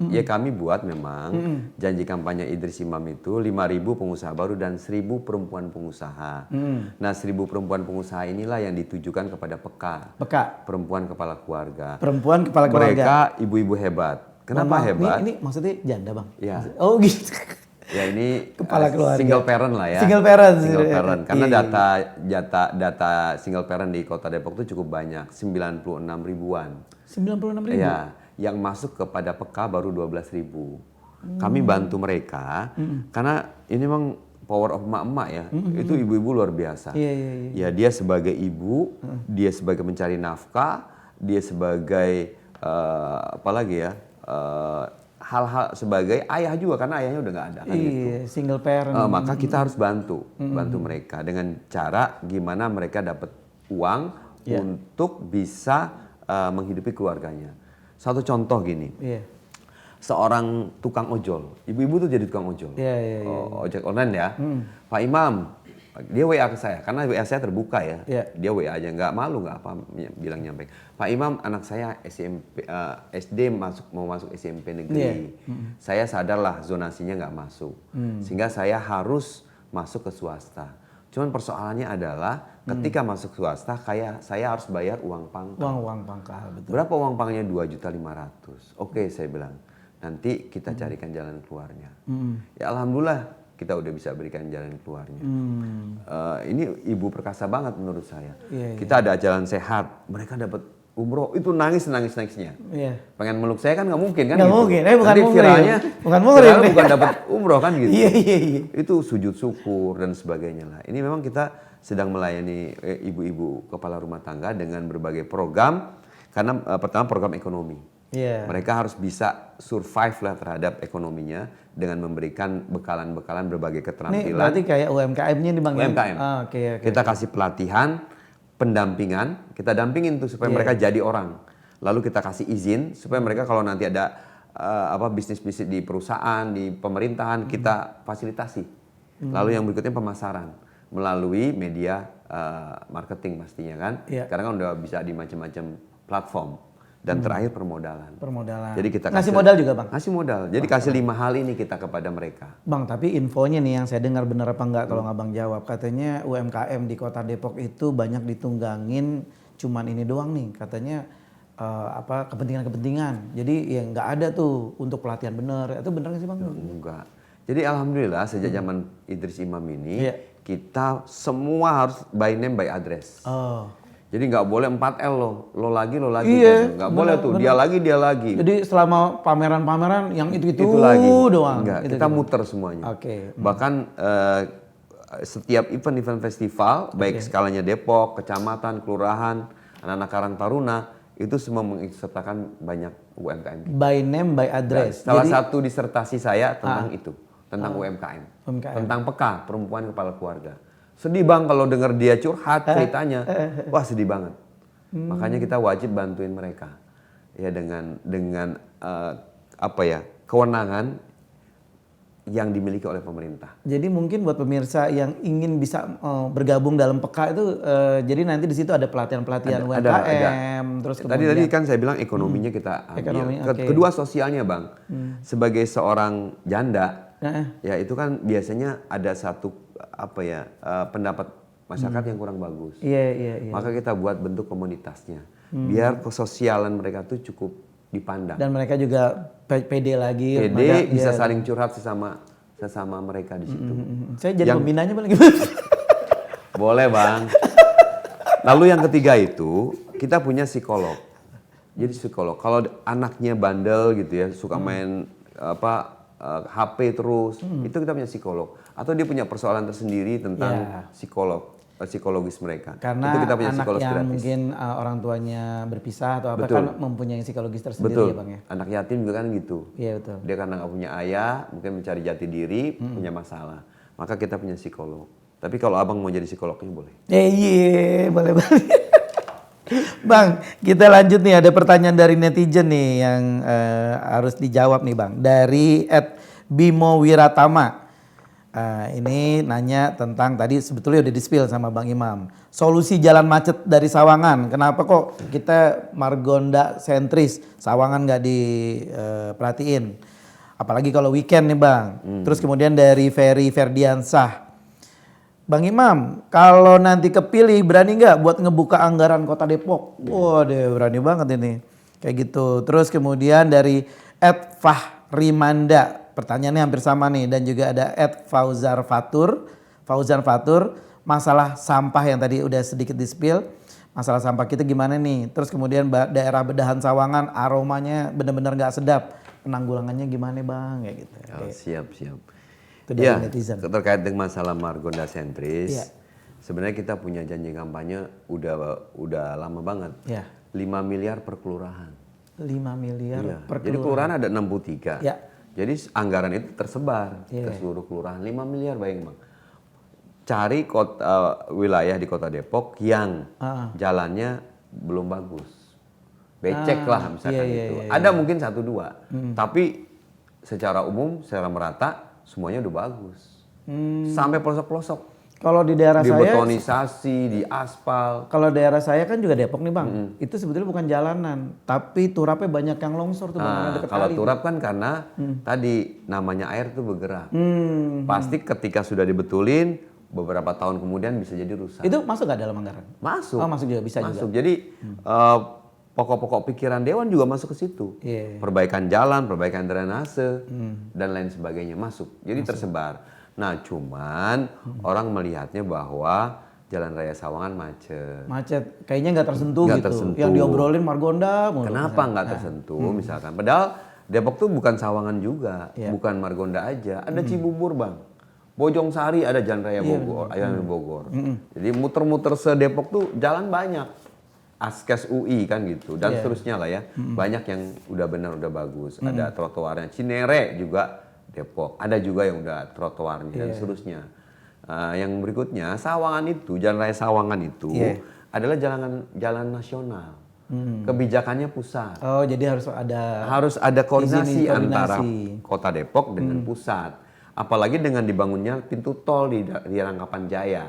ya kami buat memang janji kampanye Idris Imam itu 5.000 pengusaha baru dan 1.000 perempuan pengusaha. Nah 1.000 perempuan pengusaha inilah yang ditujukan kepada Peka. Perempuan kepala keluarga. Perempuan kepala keluarga. Mereka ibu-ibu hebat. Kenapa hebat? Ini maksudnya janda, Bang? Ya. Oh gitu. Ya ini kepala keluarga. Single parent lah ya. Single parent. Karena data single parent di Kota Depok itu cukup banyak, 96 ribuan. 96 ribu? Ya, yang masuk kepada Peka baru 12 ribu. Kami bantu mereka karena ini memang power of emak-emak ya. Itu ibu-ibu luar biasa. Ya dia sebagai ibu, dia sebagai mencari nafkah, dia sebagai apalagi ya, hal-hal sebagai ayah juga karena ayahnya udah nggak ada kan gitu. Single parent. Maka kita harus bantu mereka dengan cara gimana mereka dapat uang untuk bisa menghidupi keluarganya. Satu contoh gini, Iya. seorang tukang ojol, ibu-ibu tuh jadi tukang ojol, Iya. ojek online ya. Pak Imam, dia WA ke saya, karena WA saya terbuka ya. Iya. Dia WA aja, nggak malu nggak apa bilang nyampe. Pak Imam, anak saya SMP, SD mau masuk SMP negeri. Saya sadarlah zonasinya nggak masuk, sehingga saya harus masuk ke swasta. Cuman persoalannya adalah ketika masuk swasta, saya harus bayar uang pangkal. Uang pangkal, betul. Berapa uang pangkalnya? 2.500.000. Oke, saya bilang. Nanti kita carikan jalan keluarnya. Ya alhamdulillah kita udah bisa berikan jalan keluarnya. Ini ibu perkasa banget menurut saya. Kita ada jalan sehat, mereka dapat umroh, itu nangisnya. Pengen meluk saya kan nggak mungkin kan? Nggak gitu. mungkin, bukan nanti muhrim. viralnya, bukan dapat umroh kan gitu. Iya. Itu sujud syukur dan sebagainya lah. Ini memang kita sedang melayani ibu-ibu kepala rumah tangga dengan berbagai program. Karena pertama program ekonomi. Mereka harus bisa survive lah terhadap ekonominya dengan memberikan bekalan-bekalan berbagai keterampilan. Ini berarti kayak UMKM-nya nih Bang. UMKM. Oke. Kita kasih pelatihan, pendampingan, kita dampingin tuh supaya mereka jadi orang. Lalu kita kasih izin supaya mereka kalau nanti ada bisnis-bisnis di perusahaan, di pemerintahan, kita fasilitasi. Lalu yang berikutnya pemasaran melalui media marketing pastinya kan. Karena kan udah bisa di macam-macam platform. Dan terakhir permodalan. Jadi kita ngasih modal juga Bang? Ngasih modal. Jadi kasih 5 hal ini kita kepada mereka. Bang, tapi infonya nih yang saya dengar benar apa enggak kalau Abang jawab. Katanya UMKM di Kota Depok itu banyak ditunggangin cuman ini doang nih. Katanya kepentingan-kepentingan. Jadi ya nggak ada tuh untuk pelatihan benar. Itu benar nggak sih Bang? Enggak. Jadi alhamdulillah sejak zaman Idris Imam ini kita semua harus by name by address. Jadi nggak boleh 4L lo lagi. Iya, nggak boleh tuh, dia lagi. Jadi selama pameran-pameran yang itu lagi doang. Enggak, kita muter semuanya. Oke. Bahkan setiap event festival, baik skalanya Depok, kecamatan, kelurahan, anak-anak Karang Taruna, itu semua mengikutsertakan banyak UMKM. By name, by address. Salah satu disertasi saya tentang itu, tentang UMKM. Tentang PK, perempuan kepala keluarga. Sedih Bang kalau dengar dia curhat ceritanya. Wah sedih banget. Makanya kita wajib bantuin mereka. Ya dengan kewenangan yang dimiliki oleh pemerintah. Jadi mungkin buat pemirsa yang ingin bisa bergabung dalam PK itu jadi nanti di situ ada pelatihan-pelatihan UMKM ada. Terus kemudian Tadi kan saya bilang ekonominya kita ambil. Kedua sosialnya Bang. Sebagai seorang janda ya itu kan biasanya ada satu pendapat masyarakat yang kurang bagus. Iya. Maka kita buat bentuk komunitasnya. Biar kesosialan mereka tuh cukup dipandang. Dan mereka juga pede lagi. Pede bisa saling curhat sesama mereka di situ. Saya jadi pembinanya boleh gimana? Boleh Bang. Lalu yang ketiga itu kita punya psikolog. Jadi psikolog. Kalau anaknya bandel gitu ya, suka main HP terus, itu kita punya psikolog. Atau dia punya persoalan tersendiri tentang psikologis mereka. Karena itu kita punya anak psikolog yang gratis. mungkin orang tuanya berpisah atau apa kan mempunyai psikologis tersendiri. Betul. Ya Bang ya. Anak yatim juga kan gitu. Iya betul. Dia karena nggak punya ayah, mungkin mencari jati diri, punya masalah. Maka kita punya psikolog. Tapi kalau abang mau jadi psikolognya boleh. Iya, boleh banget. Bang, kita lanjut nih, ada pertanyaan dari netizen nih yang harus dijawab nih Bang. Dari @Bimo Wiratama. Ini nanya tentang tadi sebetulnya udah di-spill sama Bang Imam. Solusi jalan macet dari Sawangan. Kenapa kok kita Margonda sentris, Sawangan nggak diperhatiin? Apalagi kalau weekend nih Bang. Terus kemudian dari Ferry Ferdiansah. Bang Imam, kalau nanti kepilih berani nggak buat ngebuka anggaran Kota Depok? Waduh, berani banget ini. Kayak gitu. Terus kemudian dari @Fahrimanda. Pertanyaannya hampir sama nih. Dan juga ada Fauzan Fatur. Masalah sampah yang tadi udah sedikit di-spill. Masalah sampah kita gimana nih? Terus kemudian daerah Bedahan Sawangan aromanya benar-benar nggak sedap. Penanggulangannya gimana Bang? Kayak gitu. Siap. Ya, terkait dengan masalah Margonda sentris, sebenarnya kita punya janji kampanye udah lama banget. 5 miliar per kelurahan. 5 miliar per kelurahan. Jadi kelurahan ada 63. Jadi anggaran itu tersebar ke seluruh kelurahan. 5 miliar bayang Bang. Cari wilayah di Kota Depok yang jalannya belum bagus. becek lah misalkan itu. Ada mungkin 1-2, tapi secara umum, secara merata semuanya udah bagus. Sampai pelosok-pelosok. Kalau di daerah saya, Dibetonisasi, di aspal. kalau daerah saya kan juga Depok nih Bang, itu sebetulnya bukan jalanan, tapi turapnya banyak yang longsor tuh Bang, Nah, dekat kalau kali. turap kan karena tadi namanya air tuh bergerak. Pasti ketika sudah dibetulin, beberapa tahun kemudian bisa jadi rusak. Itu masuk nggak dalam anggaran? Masuk. Oh masuk juga, bisa juga. Masuk. Jadi pokok-pokok pikiran Dewan juga masuk ke situ. Iya. Perbaikan jalan, perbaikan drainase, dan lain sebagainya masuk. Jadi tersebar. Nah, cuman orang melihatnya bahwa Jalan Raya Sawangan macet. Macet, kayaknya nggak tersentuh Nggak gitu. tersentuh. Yang diobrolin Margonda mulu. Kenapa nggak tersentuh misalkan? Padahal Depok tuh bukan Sawangan juga, Iya. bukan Margonda aja. Ada Cibubur Bang, Bojong Sari ada Jalan Raya Bogor, Jalan Bogor. Jadi muter-muter se-Depok tuh jalan banyak. Askes UI kan gitu dan seterusnya lah ya. Banyak yang udah benar udah bagus. Ada trotoarnya. Cinere juga Depok. Ada juga yang udah trotoarnya dan seterusnya. Yang berikutnya Sawangan itu, Jalan Raya Sawangan itu adalah jalan nasional. Kebijakannya pusat. Oh jadi harus ada koordinasi izin, antara Kota Depok dengan pusat. Apalagi dengan dibangunnya pintu tol di Rangkapan Jaya.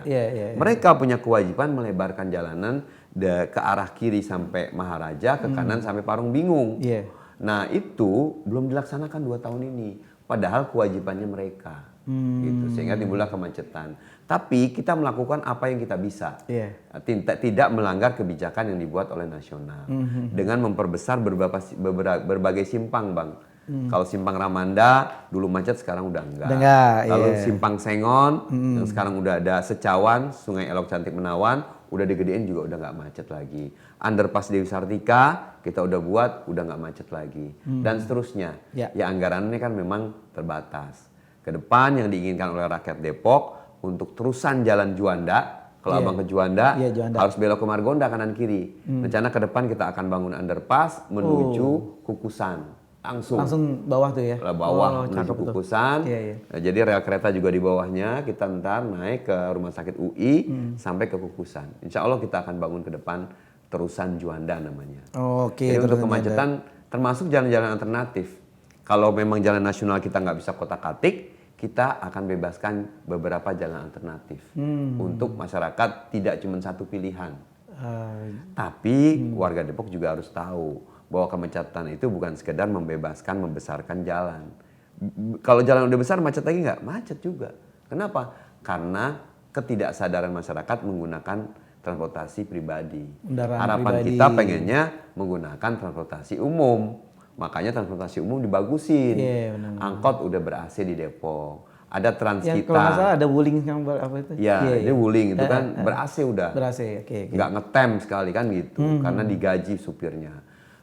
Mereka punya kewajiban melebarkan jalanan ke arah kiri sampai Maharaja, ke kanan sampai Parung Bingung. Nah itu belum dilaksanakan 2 tahun ini. Padahal kewajibannya mereka. Gitu, sehingga timbullah kemacetan. Tapi kita melakukan apa yang kita bisa. Tidak melanggar kebijakan yang dibuat oleh nasional. Dengan memperbesar berbagai simpang Bang. Kalau simpang Ramanda dulu macet, sekarang udah enggak. Lalu simpang Sengon yang sekarang udah ada Secawan, Sungai Elok Cantik Menawan, udah digedein juga udah nggak macet lagi. Underpass Dewi Sartika kita udah buat, udah nggak macet lagi. Dan seterusnya. Ya anggarannya kan memang terbatas. Ke depan yang diinginkan oleh rakyat Depok untuk terusan jalan Juanda. Kalau abang ke Juanda, harus belok ke Margonda kanan kiri. Rencana ke depan kita akan bangun underpass menuju Kukusan. Langsung bawah tuh ya? Bawah menuju Kukusan. Nah, jadi rel kereta juga di bawahnya. Kita ntar naik ke Rumah Sakit UI sampai ke Kukusan. Insya Allah kita akan bangun ke depan terusan Juanda namanya. Jadi untuk kemacetan termasuk jalan-jalan alternatif. Kalau memang jalan nasional kita nggak bisa kotak-katik, kita akan bebaskan beberapa jalan alternatif untuk masyarakat, tidak cuma satu pilihan. Tapi warga Depok juga harus tahu bahwa kemacetan itu bukan sekedar membesarkan jalan. Kalau jalan udah besar, macet lagi nggak? Macet juga. Kenapa? Karena ketidaksadaran masyarakat menggunakan transportasi pribadi. Harapan kita pengennya menggunakan transportasi umum. Makanya transportasi umum dibagusin. Angkot udah ber-AC di Depok. Ada Transkita. Yang kalau nggak salah ada Wuling yang apa itu? Ini Wuling itu kan ber-AC udah. Ber-AC, nggak ngetem sekali kan gitu. Karena digaji supirnya.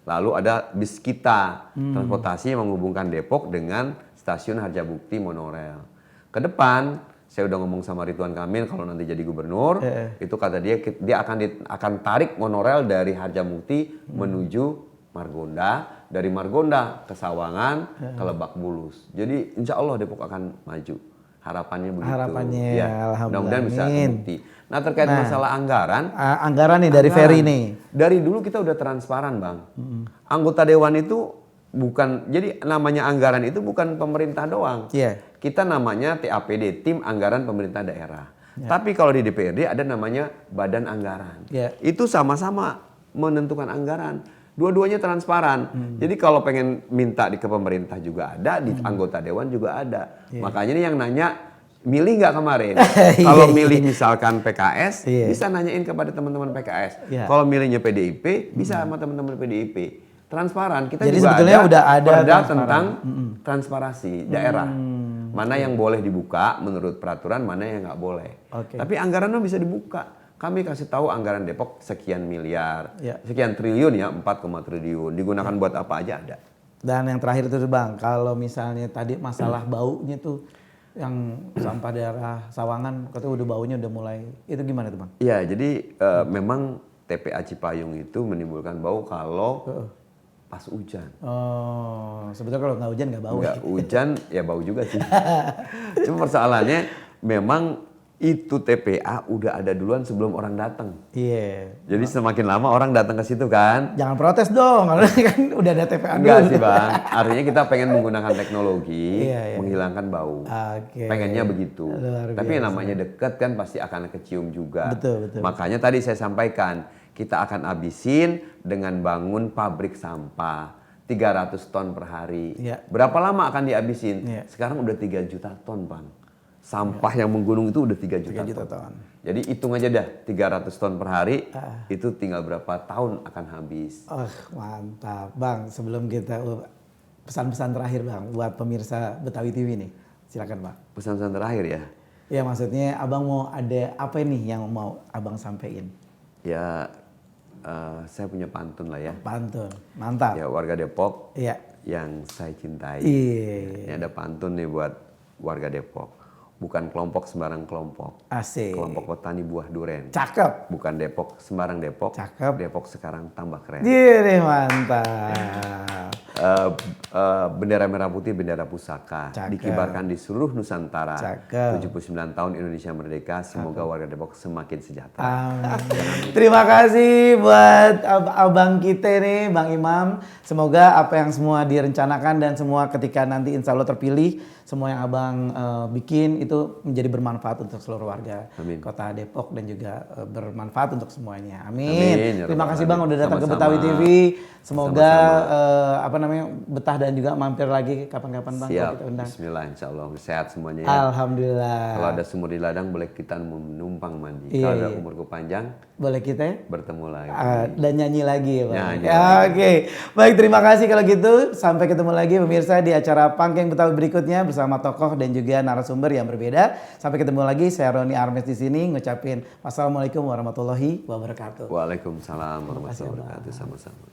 Lalu ada Biskita, transportasi yang menghubungkan Depok dengan stasiun Harjabukti monorail. Ke depan, saya udah ngomong sama Ridwan Kamil kalau nanti jadi gubernur, itu kata dia akan tarik monorail dari Harjamukti menuju Margonda, dari Margonda ke Sawangan, ke Lebak Bulus. Jadi insya Allah Depok akan maju. Harapannya begitu. Harapannya, mudah-mudahan bisa terbukti. Nah terkait masalah anggaran. Anggaran nih dari Ferry nih. Dari dulu kita udah transparan Bang. Anggota Dewan itu bukan, jadi namanya anggaran itu bukan pemerintah doang. Kita namanya TAPD, Tim Anggaran Pemerintah Daerah. Tapi kalau di DPRD ada namanya Badan Anggaran. Itu sama-sama menentukan anggaran. Dua-duanya transparan. Jadi kalau pengen minta ke pemerintah juga ada, di anggota Dewan juga ada. Makanya ini yang nanya, milih nggak kemarin? Kalau milih misalkan PKS, bisa nanyain kepada teman-teman PKS. Kalau milihnya PDIP, bisa sama teman-teman PDIP. Transparan. Kita jadi juga sebetulnya udah ada perda tentang transparansi daerah. Mana yang boleh dibuka menurut peraturan, mana yang nggak boleh. Tapi anggarannya bisa dibuka. Kami kasih tahu anggaran Depok sekian miliar, sekian triliun ya, 4, triliun. Digunakan buat apa aja ada. Dan yang terakhir itu Bang, kalau misalnya tadi masalah baunya tuh, yang sampah daerah Sawangan, katanya udah baunya udah mulai, itu gimana tuh Bang? Iya, jadi memang TPA Cipayung itu menimbulkan bau kalau pas hujan. Sebetulnya kalau nggak hujan nggak bau. Nggak hujan ya bau juga sih. Cuma persoalannya memang itu TPA udah ada duluan sebelum orang datang. Iya. Jadi semakin lama orang datang ke situ kan. Jangan protes dong, karena kan udah ada TPA dulu. Enggak sih Bang, artinya kita pengen menggunakan teknologi, Iya. menghilangkan bau. Oke. Pengennya begitu. Luar Tapi yang biasa. namanya deket kan pasti akan kecium juga. Betul. Makanya tadi saya sampaikan, kita akan habisin dengan bangun pabrik sampah 300 ton per hari. Iya. Berapa lama akan dihabisin? Iya. Sekarang udah 3 juta ton Bang. Sampah yang menggunung itu udah 3 juta, 3 juta ton. ton. Jadi hitung aja dah 300 ton per hari, itu tinggal berapa tahun akan habis. Oh mantap. Bang, sebelum kita pesan-pesan terakhir Bang buat pemirsa Betawi TV nih. Silakan Bang. Pesan-pesan terakhir ya. Ya maksudnya abang mau ada apa nih yang mau abang sampaikan? Ya saya punya pantun lah ya. Pantun, mantap. Ya warga Depok Iya. yang saya cintai. Iya. Ini ada pantun nih buat warga Depok. Bukan kelompok sembarang kelompok. Asik. Kelompok petani buah duren. Cakep. Bukan Depok sembarang Depok. Cakep. Depok sekarang tambah keren. Gini mantap. Bendera merah putih, bendera pusaka. Cakep. Dikibarkan di seluruh Nusantara. Cakep. 79 tahun Indonesia merdeka. Semoga warga Depok semakin sejahtera. Amin. Terima kasih buat abang kita nih, Bang Imam. Semoga apa yang semua direncanakan dan semua ketika nanti insya Allah terpilih, semua yang abang bikin itu menjadi bermanfaat untuk seluruh warga Amin. Kota Depok dan juga bermanfaat untuk semuanya. Amin, Amin. ya Terima Rabbal kasih Bang Alamin. udah datang ke Sama-sama. Betawi TV. Semoga Sama-sama. betah dan juga mampir lagi kapan-kapan Bang kalau Siap. kita undang. Bismillah, insya Allah sehat semuanya ya. Alhamdulillah. Kalau ada sumur di ladang boleh kita menumpang mandi. Iya, Kalau ada iya. umurku panjang Boleh kita bertemu lagi. dan nyanyi lagi ya Bang. Nyanyi Ya, lagi. Oke, baik terima kasih kalau gitu. Sampai ketemu lagi pemirsa di acara Pangkeng Betawi berikutnya bersama tokoh dan juga narasumber yang berbeda. Sampai ketemu lagi, saya Roni Armes di sini ngucapin wassalamualaikum warahmatullahi wabarakatuh. Waalaikumsalam warahmatullahi wabarakatuh. Sama-sama.